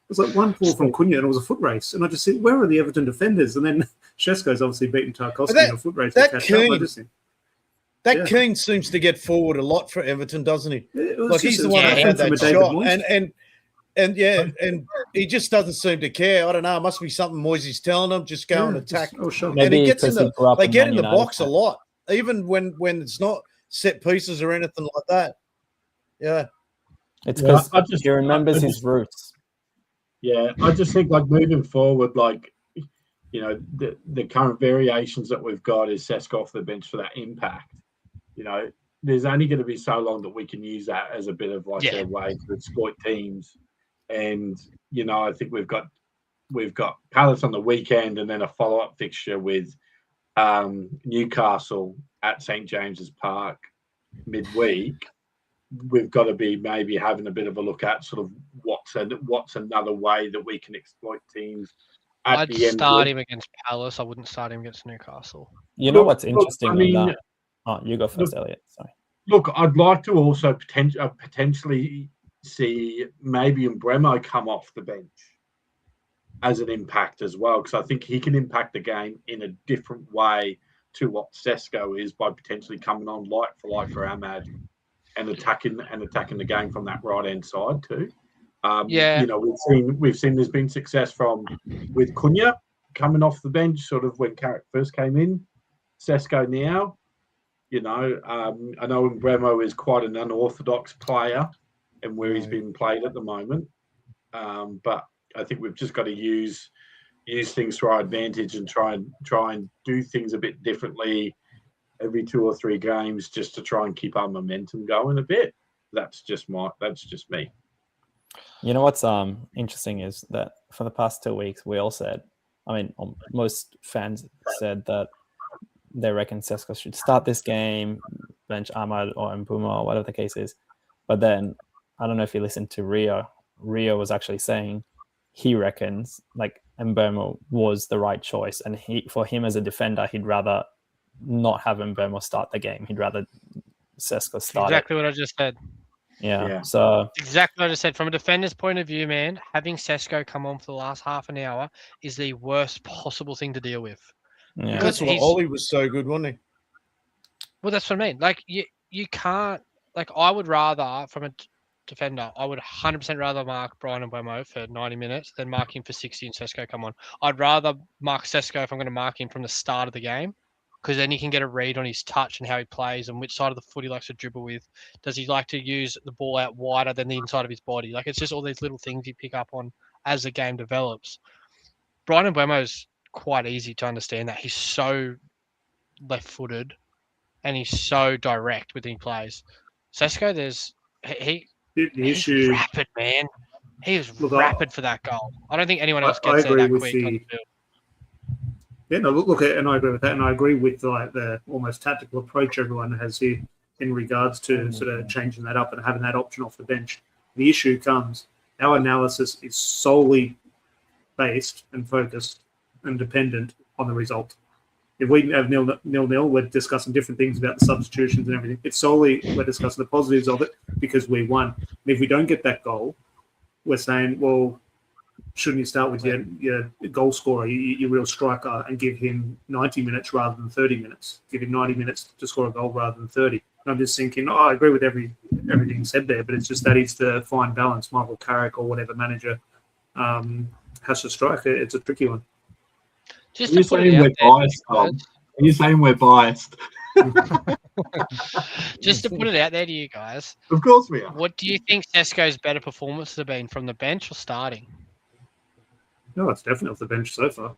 It was like one ball from Cunha and it was a foot race. And I just said, where are the Everton defenders? And then Shesko's obviously beaten Tarkowski in a foot race. Keane seems to get forward a lot for Everton, doesn't he? Like he's the one that that had that shot. And he just doesn't seem to care. I don't know. It must be something Moisey's telling him. Just go and attack. Maybe and he gets in they get in the United box a lot, even when it's not set pieces or anything like that. Yeah. It's because he remembers his roots. Yeah, I just think like moving forward, like, you know, the current variations that we've got is Sesko off the bench for that impact. You know, there's only going to be so long that we can use that as a bit of like a way to exploit teams. And, you know, I think we've got Palace on the weekend and then a follow-up fixture with Newcastle at St. James's Park midweek. We've got to be maybe having a bit of a look at sort of what's another way that we can exploit teams. I'd start him against Palace. I wouldn't start him against Newcastle. You know what's interesting on that? Oh, you go first, Elliot. Sorry. Look, I'd like to also potentially see maybe Mbremo come off the bench as an impact as well, because I think he can impact the game in a different way to what Sesko is by potentially coming on like for Ahmad and attacking the game from that right hand side too. You know, we've seen there's been success with Cunha coming off the bench, sort of when Carrick first came in. Sesko now, you know, I know Mbremo is quite an unorthodox player and where he's been played at the moment, but I think we've just got to use things to our advantage and try and do things a bit differently every 2 or 3 games just to try and keep our momentum going a bit. That's just me. You know what's interesting is that for the past 2 weeks, we all said, I mean, most fans said that they reckon Sesko should start this game, bench Ahmad or Mbuma or whatever the case is. But then, I don't know if you listened to Rio. Rio was actually saying he reckons like Mbeumo was the right choice. And for him as a defender, he'd rather not have Mbeumo start the game. He'd rather Sesko start Exactly what I just said. Yeah. So exactly what I just said. From a defender's point of view, man, having Sesko come on for the last half an hour is the worst possible thing to deal with. Yeah. That's why Ollie was so good, wasn't he? Well, that's what I mean. Like you can't. Like I would rather, from a defender, I would 100% rather mark Brian Mbeumo for 90 minutes than mark him for 60 and Sesko come on. I'd rather mark Sesko if I'm going to mark him from the start of the game, because then you can get a read on his touch and how he plays and which side of the foot he likes to dribble with. Does he like to use the ball out wider than the inside of his body? Like it's just all these little things you pick up on as the game develops. Brian Mbeumo is quite easy to understand that he's so left-footed and he's so direct when he plays. Sesko, he's rapid, man. He is rapid for that goal. I don't think anyone else gets there that quick on the field. Yeah, no, look at, and I agree with that, and I agree with like the almost tactical approach everyone has here in regards to sort of changing that up and having that option off the bench. The issue comes, our analysis is solely based and focused and dependent on the result. If we have 0-0, we're discussing different things about the substitutions and everything. It's solely we're discussing the positives of it because we won. And if we don't get that goal, we're saying, well, shouldn't you start with your goal scorer, your real striker, and give him 90 minutes rather than 30 minutes? Give him 90 minutes to score a goal rather than 30. And I'm just thinking, I agree with everything said there, but it's just that is the fine balance Michael Carrick or whatever manager has to strike. It's a tricky one. Just Are you to put saying it we're out there, biased, Tom? Are you saying we're biased? just to put it out there to you guys, Of course we are. what do you think Sesko's better performances have been, from the bench or starting? No, it's definitely off the bench so far.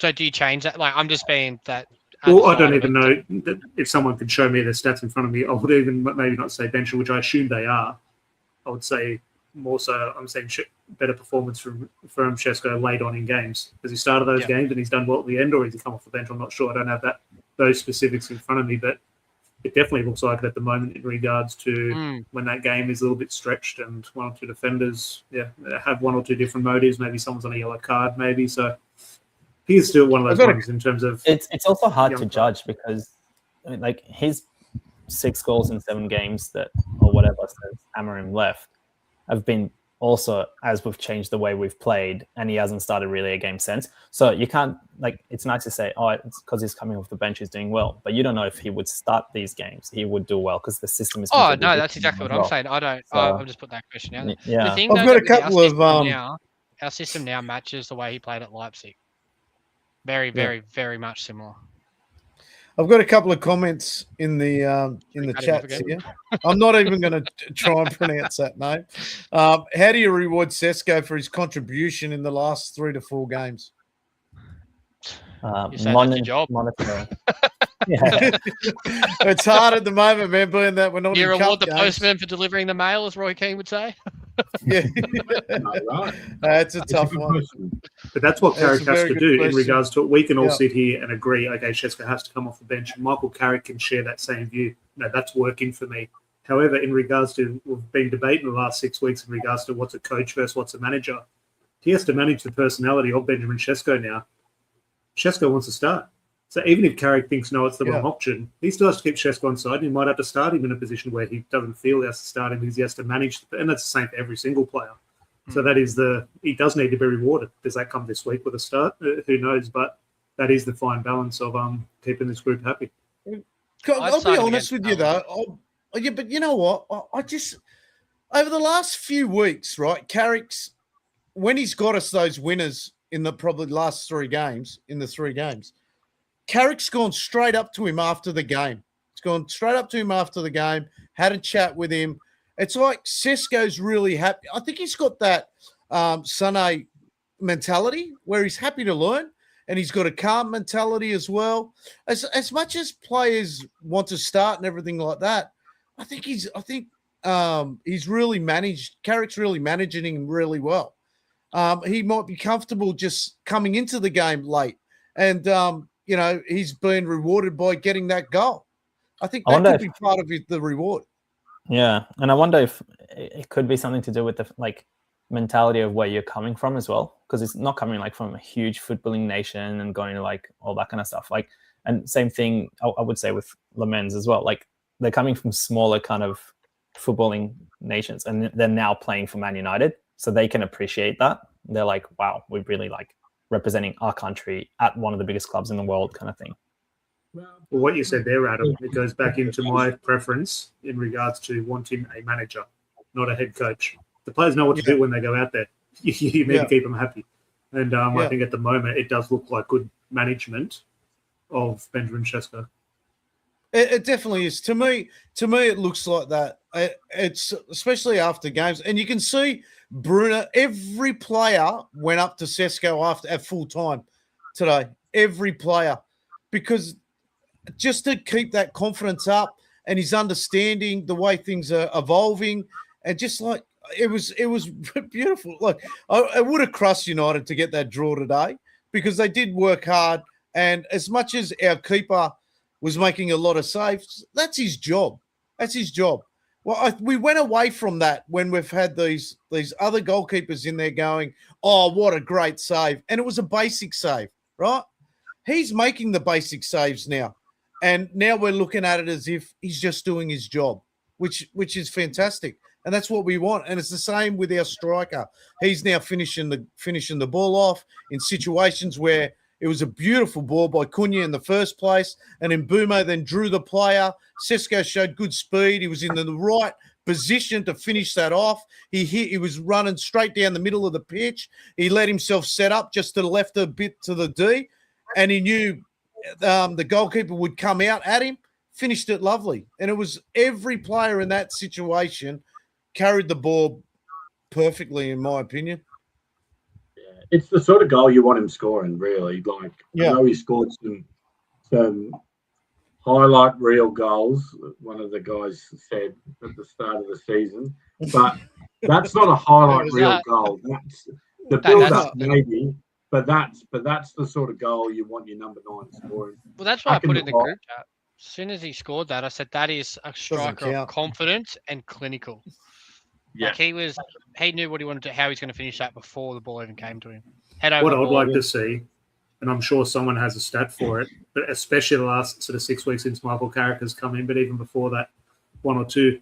So do you change that? Like, I'm just being that. Well, I don't even know that if someone could show me the stats in front of me. I would even maybe not say bench, which I assume they are. I would say more so. I'm saying better performance from Šeško late on in games. Has he started those games and he's done well at the end, or has he come off the bench? I'm not sure. I don't have those specifics in front of me, but it definitely looks like it at the moment in regards to when that game is a little bit stretched and one or two defenders, have one or two different motives. Maybe someone's on a yellow card, maybe. So he's still one of those ones in terms of. It's also hard to judge because, I mean, like, his 6 goals in 7 games or whatever since Amorim left have been also, as we've changed the way we've played, and he hasn't started really a game since. So you can't, like, it's nice to say, it's because he's coming off the bench, he's doing well, but you don't know if he would start these games, he would do well because the system is. Oh no, that's exactly what I'm saying. I don't. So, I'll just put that question out there. Yeah, the thing, I've got a couple of. Our system now matches the way he played at Leipzig. Very, very, very much similar. I've got a couple of comments in the chats here. I'm not even going to try and pronounce that name. How do you reward Šeško for his contribution in the last 3 to 4 games? You say that's your job. Monitoring. It's hard at the moment, man, being that we're not. You in reward the games. postman for delivering the mail, as Roy Keane would say. Yeah, Right. That's a tough one. But that's what Carrick has to do in regards to it. We can all Yeah. sit here and agree, okay, Šeško has to come off the bench. And Michael Carrick can share that same view. No, that's working for me. However, in regards to, we've been debating the last 6 weeks in regards to what's a coach versus what's a manager. He has to manage the personality of Benjamin Šeško now. Šeško wants to start. So even if Carrick thinks, no, it's the wrong option, he still has to keep Šeško on side, and he might have to start him in a position where he doesn't feel he has to start him because he has to manage, and that's the same for every single player. So that is he does need to be rewarded. Does that come this week with a start? Who knows? But that is the fine balance of keeping this group happy. I'll be honest with you, though. But you know what? I just, over the last few weeks, right, Carrick's, when he's got us those winners in the probably last 3 games, Carrick's gone straight up to him after the game. He's gone straight up to him after the game, had a chat with him. It's like Šeško's really happy. I think he's got that Sane mentality where he's happy to learn, and he's got a calm mentality as well. As much as players want to start and everything like that, I think he's really managed. Carrick's really managing him really well. He might be comfortable just coming into the game late, and he's been rewarded by getting that goal. I think that could be part of the reward. Yeah, and I wonder if it could be something to do with the mentality of where you're coming from as well, because it's not coming from a huge footballing nation and going to all that kind of stuff. And same thing I would say with Le Mans as well. They're coming from smaller kind of footballing nations, and they're now playing for Man United, so they can appreciate that. They're like, wow, we really representing our country at one of the biggest clubs in the world, kind of thing. Well, what you said there, Adam, it goes back into my preference in regards to wanting a manager, not a head coach. The players know what to do when they go out there. You need to keep them happy. And I think at the moment it does look like good management of Benjamin Šeško. It definitely is. To me, it looks like that. It's especially after games, and you can see Bruno. Every player went up to Šeško at full time today. Every player, because just to keep that confidence up, and he's understanding the way things are evolving, and just it was beautiful. I would have crushed United to get that draw today because they did work hard, and as much as our keeper was making a lot of saves, that's his job. Well, we went away from that when we've had these other goalkeepers in there going, oh, what a great save. And it was a basic save, right? He's making the basic saves now. And now we're looking at it as if he's just doing his job, which is fantastic. And that's what we want. And it's the same with our striker. He's now finishing the ball off in situations where it was a beautiful ball by Cunha in the first place. And then Bumo then drew the player. Sesko showed good speed. He was in the right position to finish that off. He was running straight down the middle of the pitch. He let himself set up just to the left a bit to the D. And he knew the goalkeeper would come out at him. Finished it lovely. And it was every player in that situation carried the ball perfectly, in my opinion. Yeah, it's the sort of goal you want him scoring, really. Like, Yeah. I know he scored some highlight reel goals, one of the guys said at the start of the season, but that's not a highlight reel goal. That's the build-up, maybe, but that's the sort of goal you want your number 9 scoring. Well, that's why I put in the group chat. As soon as he scored that, I said that is a striker of confidence and clinical. Yeah. Like he knew what he wanted to, how he's going to finish that before the ball even came to him. What I'd like to see, and I'm sure someone has a stat for it, but especially the last sort of 6 weeks since Michael Carrick's come in, but even before that, 1 or 2,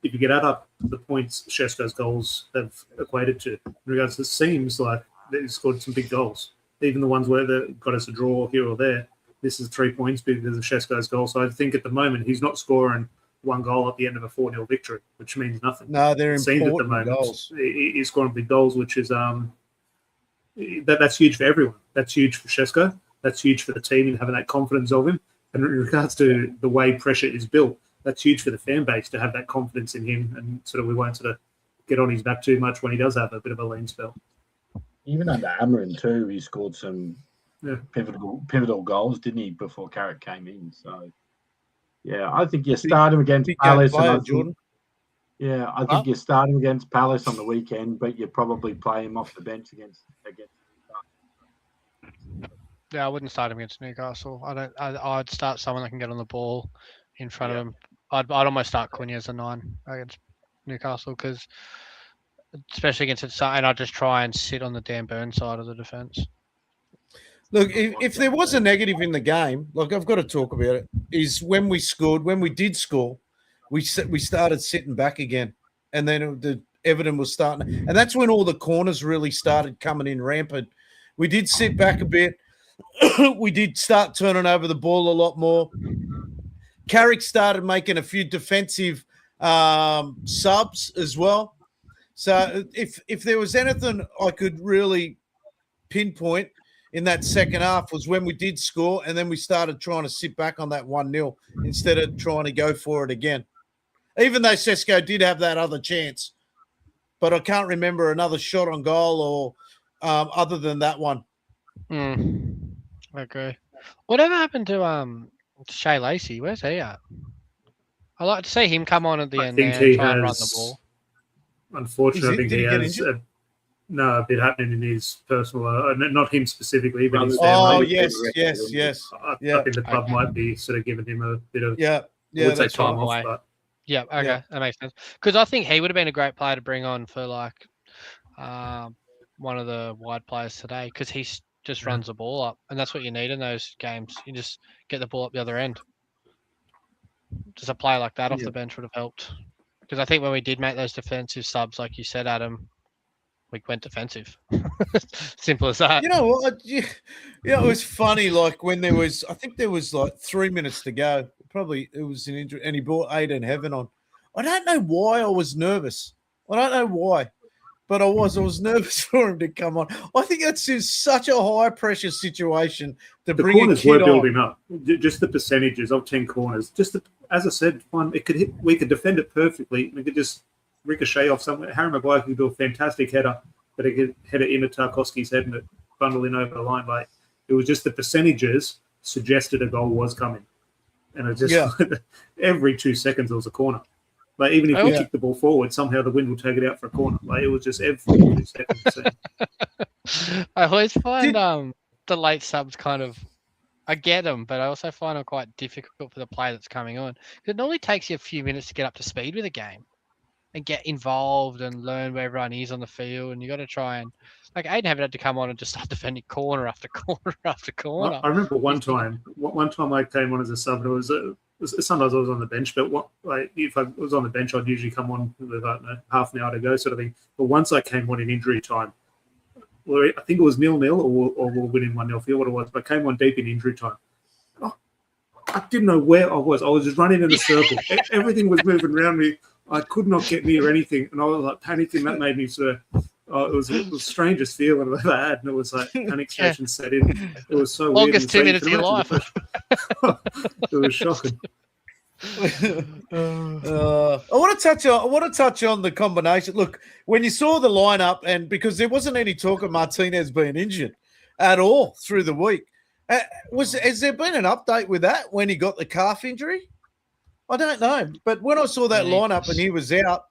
if you get add up the points Shesko's goals have equated to, in regards to it seems like they've scored some big goals. Even the ones where they got us a draw here or there, this is 3 points because of Shesko's goal. So I think at the moment he's not scoring 1 goal at the end of a 4-0 victory, which means nothing. No, they're important at the moment. goals. He's scoring big goals, which is that's huge for everyone. That's huge for Shesko. That's huge for the team and having that confidence of him. And in regards to the way pressure is built, that's huge for the fan base to have that confidence in him, and sort of we won't sort of get on his back too much when he does have a bit of a lean spell. Even under Amarin too, he scored some pivotal goals, didn't he, before Carrick came in? So, yeah, I think you start him against Palace. Jordan. Yeah, I think you start him against Palace on the weekend, but you probably play him off the bench against. Yeah, I wouldn't start him against Newcastle. I'd start someone that can get on the ball in front of him. I'd almost start Cunha as a 9 against Newcastle, because especially against it, and I'd just try and sit on the Dan Burn side of the defence. Look, if there was a negative in the game, like I've got to talk about it, is when we did score, we started sitting back again, and then the Everton was starting, and that's when all the corners really started coming in rampant. We did sit back a bit. We did start turning over the ball a lot more. Carrick started making a few defensive subs as well. So if there was anything I could really pinpoint in that second half was when we did score, and then we started trying to sit back on that 1-0 instead of trying to go for it again. Even though Sesko did have that other chance, but I can't remember another shot on goal or other than that one. Okay. Whatever happened to Shea Lacey? Where's he at? I like to see him come on at the end there and try and run the ball. Unfortunately, I think he has a bit happening in his personal, not him specifically, but his family. Yes. I think the club might be sort of giving him a bit of that's time off. But yeah, okay, that makes sense. Because I think he would have been a great player to bring on for like one of the wide players today, because he just runs the ball up, and that's what you need in those games. You just get the ball up the other end. Just a player like that off the bench would have helped. Because I think when we did make those defensive subs, like you said, Adam, we went defensive. Simple as that. You know what? It was funny. Like when there was like 3 minutes to go. Probably it was an injury, and he brought Aiden Heaven on. I don't know why I was nervous. I don't know why, but I was nervous for him to come on. I think that's just such a high pressure situation to bring a kid on. The corners were building up. Just the percentages of 10 corners. As I said, we could defend it perfectly. We could just ricochet off somewhere. Harry Maguire could do a fantastic header, but he could head it into Tarkowski's head and bundle in over the line. Like, it was just the percentages suggested a goal was coming. And it just every 2 seconds there was a corner. Like, even if we kick the ball forward, somehow the wind will take it out for a corner. Like, it was just every 2 seconds. I always find the late subs kind of, I get them, but I also find them quite difficult for the player that's coming on. It normally takes you a few minutes to get up to speed with a game and get involved and learn where everyone is on the field. And you got to try and, like, Aiden had to come on and just start defending corner after corner after corner. I remember one time I came on as a sub, and it was sometimes I was on the bench, but if I was on the bench, I'd usually come on with, I don't know, half an hour to go sort of thing. But once I came on in injury time, well, I think it was 0-0 or we'll win in 1-0, I forget what it was, but I came on deep in injury time. I didn't know where I was. I was just running in a circle. Everything was moving around me. I could not get near anything, and I was like panicking. That made me sort of. It was the strangest feeling I've ever had, and it was like panic station set in. It was so Longest weird. 2 minutes of your life. It was shocking. I want to touch on the combination. Look, when you saw the lineup, and because there wasn't any talk of Martinez being injured at all through the week, has there been an update with that when he got the calf injury? I don't know, but when I saw that lineup and he was out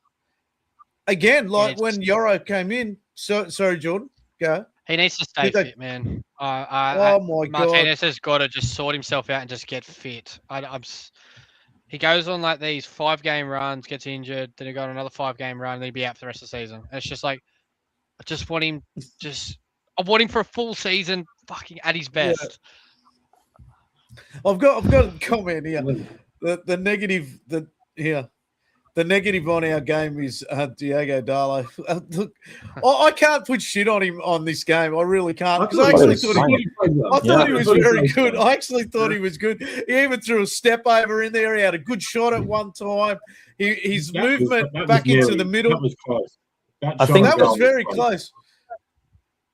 again, like when Yoro came in. Sorry, Jordan, go. He needs to stay fit, man. Oh my God, Martinez has got to just sort himself out and just get fit. He goes on like these 5-game runs, gets injured, then he got another 5-game run, and he'll be out for the rest of the season. And it's just like, I just want him. I want him for a full season, fucking at his best. Yeah. I've got a comment here. The negative on our game is Diego Darlo. Look, I can't put shit on him on this game. I really can't. Because I actually thought he was very good. I actually thought he was good. He even threw a step over in there. He had a good shot at one time. His movement back into the middle. That was close. That was very close.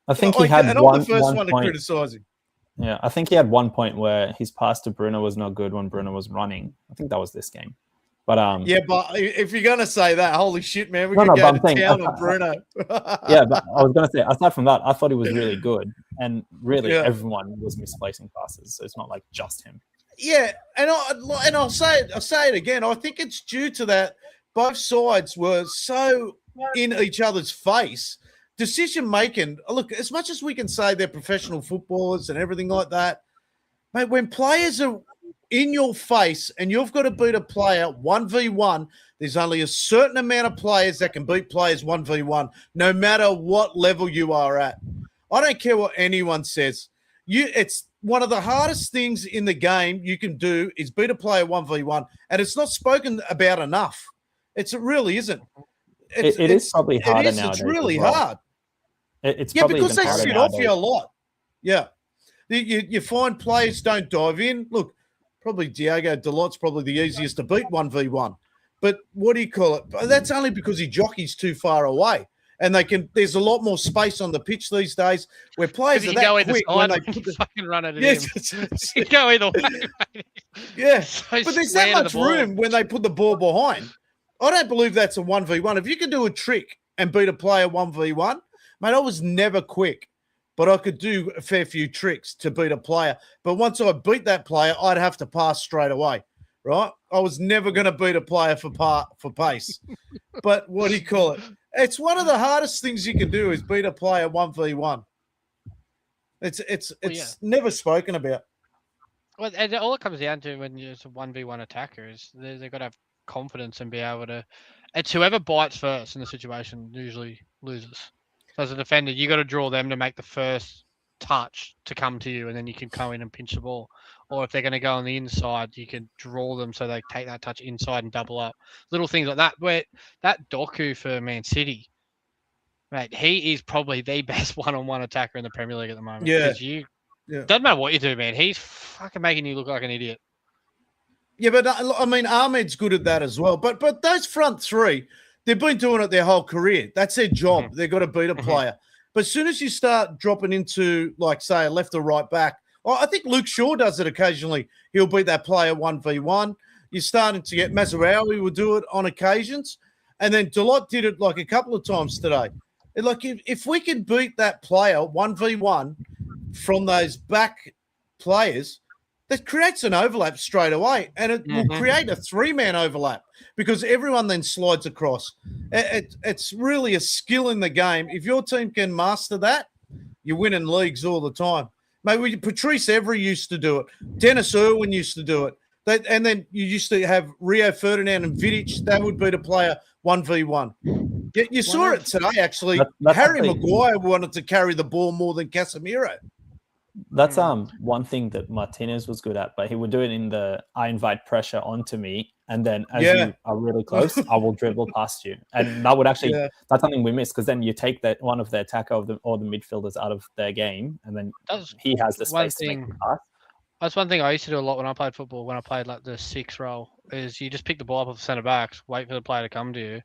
I think he had and I'm the first one to criticise him. Yeah, I think he had one point where his pass to Bruno was not good when Bruno was running. I think that was this game. But yeah, but if you're gonna say that, holy shit, man, we could go to town on Bruno. Yeah, but I was gonna say, aside from that, I thought he was really good, and really everyone was misplacing passes, so it's not like just him. Yeah, and I'll say it again. I think it's due to that both sides were so in each other's face. Decision making. Look, as much as we can say they're professional footballers and everything like that, mate, when players are in your face and you've got to beat a player 1v1, there's only a certain amount of players that can beat players 1v1, no matter what level you are at. I don't care what anyone says. It's one of the hardest things in the game you can do is beat a player 1v1, and it's not spoken about enough. It really isn't. It is probably harder nowadays. It's really hard. It's probably because they harder sit nowadays. off you a lot. Yeah. You find players don't dive in. Look, probably Diego Dalot's probably the easiest to beat 1v1. But what do you call it? That's only because he jockeys too far away. And there's a lot more space on the pitch these days where players are that quick when they put the fucking run at him. You go either way. Yeah. So but there's that much room when they put the ball behind. I don't believe that's a 1v1. If you can do a trick and beat a player 1v1, mate, I was never quick, but I could do a fair few tricks to beat a player. But once I beat that player, I'd have to pass straight away, right? I was never going to beat a player for pace. But what do you call it? It's one of the hardest things you can do is beat a player 1v1. It's never spoken about. Well, and all it comes down to when you're a 1v1 attacker is they've got to have confidence and be able to. It's whoever bites first in the situation usually loses. So as a defender, you got to draw them to make the first touch to come to you, and then you can come in and pinch the ball. Or if they're going to go on the inside, you can draw them so they take that touch inside and double up. Little things like that. Where that Doku for Man City, mate, he is probably the best one-on-one attacker in the Premier League at the moment. Yeah. Doesn't matter what you do, man. He's fucking making you look like an idiot. Yeah, but I mean, Ahmed's good at that as well. But those front three, they've been doing it their whole career. That's their job. Mm-hmm. They've got to beat a player. But as soon as you start dropping into, like, say, a left or right back, I think Luke Shaw does it occasionally. He'll beat that player 1v1. You're starting to get Mazraoui will do it on occasions. And then Dalot did it like a couple of times today. And like if we can beat that player 1v1 from those back players, that creates an overlap straight away. And it will create a 3-man overlap because everyone then slides across. It's really a skill in the game. If your team can master that, you're winning leagues all the time. Maybe Patrice Evra used to do it. Dennis Irwin used to do it. And then you used to have Rio Ferdinand and Vidic. That would be the player 1v1. You saw it today, actually. Harry Maguire wanted to carry the ball more than Casemiro. That's one thing that Martinez was good at, but he would do it in the I invite pressure onto me, and then as you are really close, I will dribble past you, and that would actually that's something we miss, because then you take that one of the attacker or the midfielders out of their game, and then he has the space to make the pass. That's one thing I used to do a lot when I played football. When I played like the 6 role, is you just pick the ball up off the centre backs, wait for the player to come to you.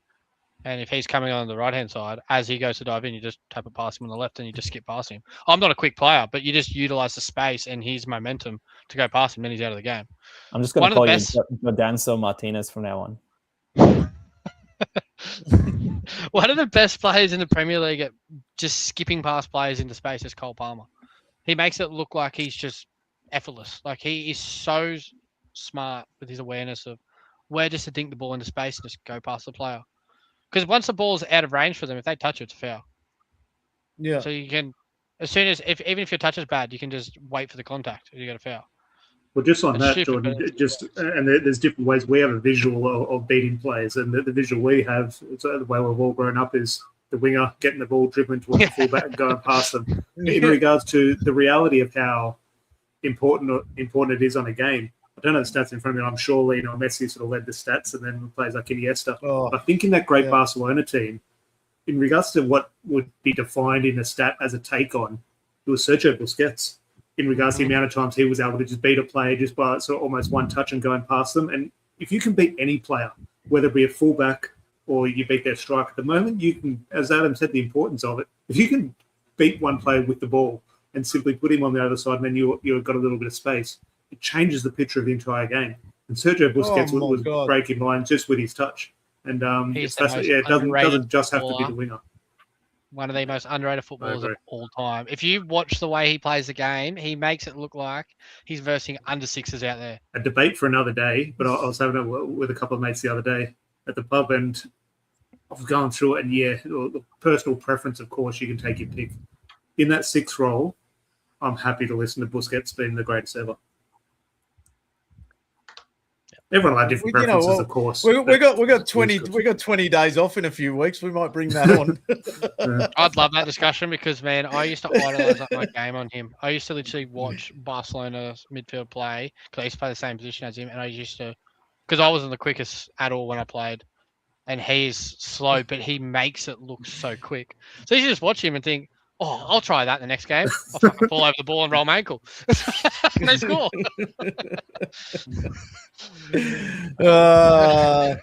And if he's coming on the right-hand side, as he goes to dive in, you just tap it past him on the left and you just skip past him. I'm not a quick player, but you just utilize the space and his momentum to go past him, then he's out of the game. I'm just going to call you Jordanso Martinez from now on. One of the best players in the Premier League at just skipping past players into space is Cole Palmer. He makes it look like he's just effortless. Like, he is so smart with his awareness of where just to dink the ball into space and just go past the player. Because once the ball's out of range for them, if they touch it, it's a foul. Yeah. So you can, as soon as, even if your touch is bad, you can just wait for the contact and you get a foul. Well, just on that, Jordan, and there's different ways. We have a visual of beating players, and the visual we have, the way we've all grown up, is the winger getting the ball, dribbling towards the fullback and going past them. In regards to the reality of how important it is on a game, I don't know the stats in front of me. I'm sure Lionel Messi sort of led the stats, and then players like Iniesta. I think in that great Barcelona team, in regards to what would be defined in a stat as a take on, it was Sergio Busquets. In regards to the amount of times he was able to just beat a player just by sort of almost one touch and going past them. And if you can beat any player, whether it be a fullback or you beat their striker, at the moment you can, as Adam said, the importance of it. If you can beat one player with the ball and simply put him on the other side, and then you've got a little bit of space, it changes the picture of the entire game. And Sergio Busquets was breaking lines just with his touch. And it doesn't just have to be the winger. One of the most underrated footballers of all time. If you watch the way he plays the game, he makes it look like he's versing under sixes out there. A debate for another day, but I was having it with a couple of mates the other day at the pub, and I've gone through it, and the personal preference, of course, you can take your pick. In that 6th role, I'm happy to listen to Busquets being the greatest ever. Everyone will have different preferences, of course. We got 20 days off in a few weeks. We might bring that on. I'd love that discussion because, man, I used to idolize up my game on him. I used to literally watch Barcelona's midfield play because I used to play the same position as him, and I used to, because I wasn't the quickest at all when I played, and he's slow, but he makes it look so quick. So you just watch him and think, oh, I'll try that in the next game. I'll fucking fall over the ball and roll my ankle. And they score. All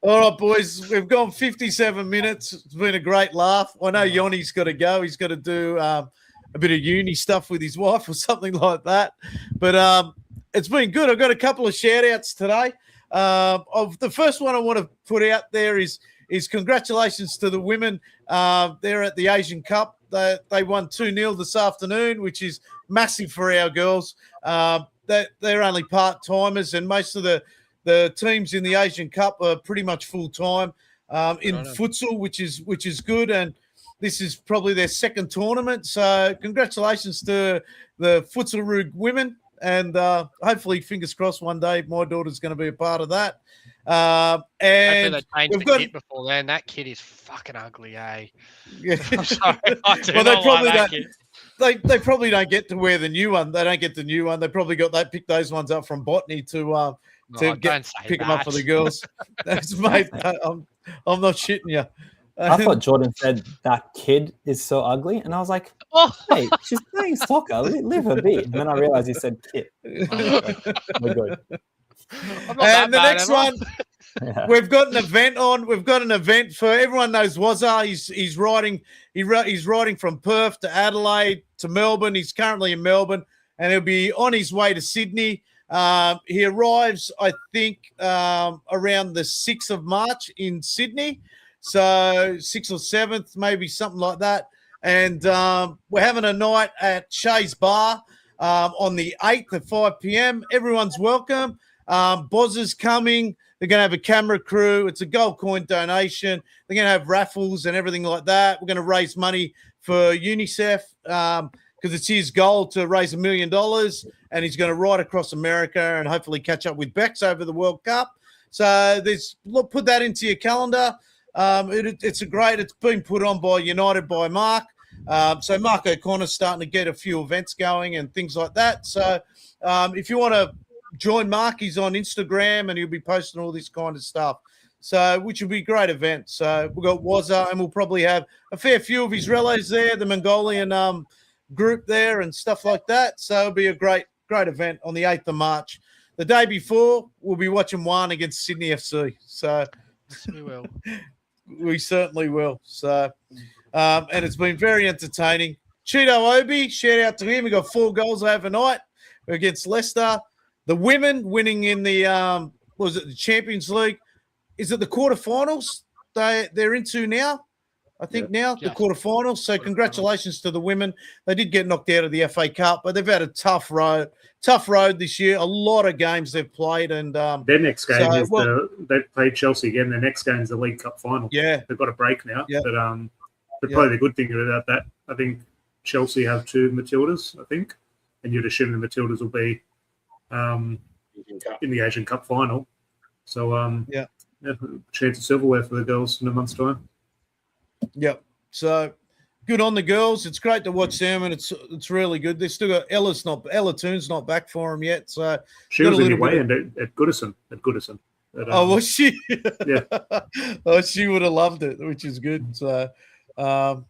right, boys. We've gone 57 minutes. It's been a great laugh. I know Yoni's got to go. He's got to do a bit of uni stuff with his wife or something like that. But it's been good. I've got a couple of shout-outs today. Of the first one I want to put out there is congratulations to the women. They're at the Asian Cup. They won 2-0 this afternoon, which is massive for our girls. They're only part-timers, and most of the teams in the Asian Cup are pretty much full-time in futsal, which is good. And this is probably their 2nd tournament. So congratulations to the Futsalrug women. And hopefully, fingers crossed, one day my daughter's going to be a part of that. And they changed the kit before then. That kit is fucking ugly, eh? Yeah. I'm sorry. They probably don't get to wear the new one. They don't get the new one. They probably picked those ones up from Botany to pick them up for the girls. That's mate. I'm not shitting you. I thought Jordan said that kid is so ugly, and I was like, "Hey, she's playing soccer. Leave her be." And then I realized he said kid. We're good. And the next one, we've got an event on. We've got an event for everyone knows Wazza. He's riding. He's riding from Perth to Adelaide to Melbourne. He's currently in Melbourne, and he'll be on his way to Sydney. He arrives, I think, around the 6th of March in Sydney. So 6th or 7th, maybe something like that. And we're having a night at Shay's Bar on the 8th at 5 p.m. Everyone's welcome. Boz is coming. They're going to have a camera crew. It's a gold coin donation. They're going to have raffles and everything like that. We're going to raise money for UNICEF because it's his goal to raise $1 million. And he's going to ride across America and hopefully catch up with Bex over the World Cup. So put that into your calendar. It's been put on by United by Mark. So Mark O'Connor's starting to get a few events going and things like that. So if you want to join Mark, he's on Instagram and he'll be posting all this kind of stuff. So, which will be a great event. So we've got Wazza, and we'll probably have a fair few of his relos there, the Mongolian group there and stuff like that. So it'll be a great event on the 8th of March. The day before, we'll be watching one against Sydney FC. So Yes, we will. we certainly will. So, and it's been very entertaining. Cheeto Obi, shout out to him. He got 4 goals overnight against Leicester. The women winning in the the Champions League? Is it the quarterfinals they're into now? I think now the quarterfinals. So congratulations to the women. They did get knocked out of the FA Cup, but they've had a tough road this year. A lot of games they've played, and their next game is they played Chelsea again. Their next game is the League Cup final. Yeah, they've got a break now. Yeah. But probably the good thing about that, I think Chelsea have 2 Matildas. I think, and you'd assume the Matildas will be in the Asian Cup final. So chance of silverware for the girls in a month's time. Yep. So good on the girls. It's great to watch them, and it's really good. They still got Ella Toon's not back for them yet. So she was in your way at Goodison. Was she? Yeah. Oh, she would have loved it, which is good. So, and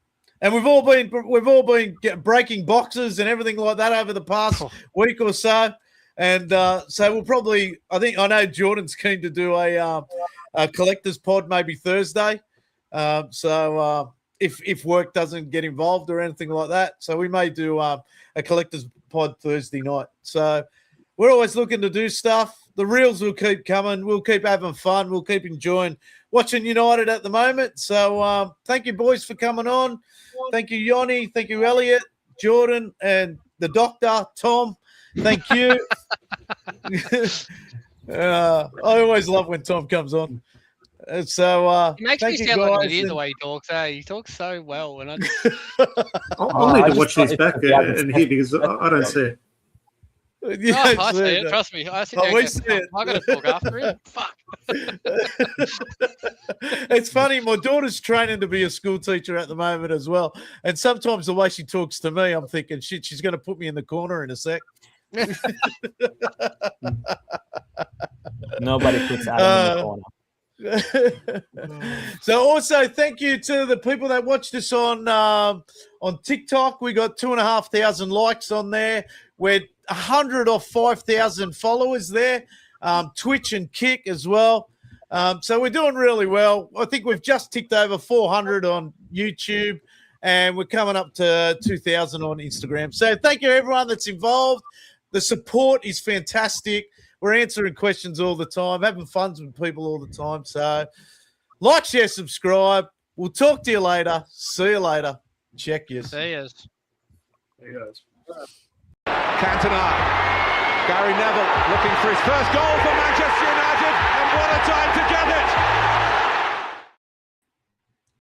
we've all been breaking boxes and everything like that over the past week or so. And so we'll probably, I know Jordan's keen to do a collector's pod maybe Thursday. So if work doesn't get involved or anything like that, so we may do a collector's pod Thursday night. So we're always looking to do stuff. The reels will keep coming. We'll keep having fun. We'll keep enjoying watching United at the moment. So thank you, boys, for coming on. Thank you, Yoni. Thank you, Elliot, Jordan, and the doctor, Tom. Thank you. I always love when Tom comes on. So he makes me sound like an idiot the way he talks. He talks so well, and I'll need to watch this back and hear because I don't see it. Yeah, I see it. Trust me. I see it. I got to talk after him. Fuck. It's funny. My daughter's training to be a school teacher at the moment as well, and sometimes the way she talks to me, I'm thinking, shit, she's going to put me in the corner in a sec. Nobody puts Adam in the corner. So also thank you to the people that watched us on TikTok. We got 2,500 likes on there. We're 100 or 5,000 followers there. Twitch and Kick as well. So we're doing really well. I think we've just ticked over 400 on YouTube, and we're coming up to 2,000 on Instagram. So thank you everyone that's involved. The support is fantastic. We're answering questions all the time, having fun with people all the time. So like, share, subscribe. We'll talk to you later. See you later. Check you. See you. There you go. Cantona. Gary Neville looking for his first goal for Manchester United, and what a time to get it!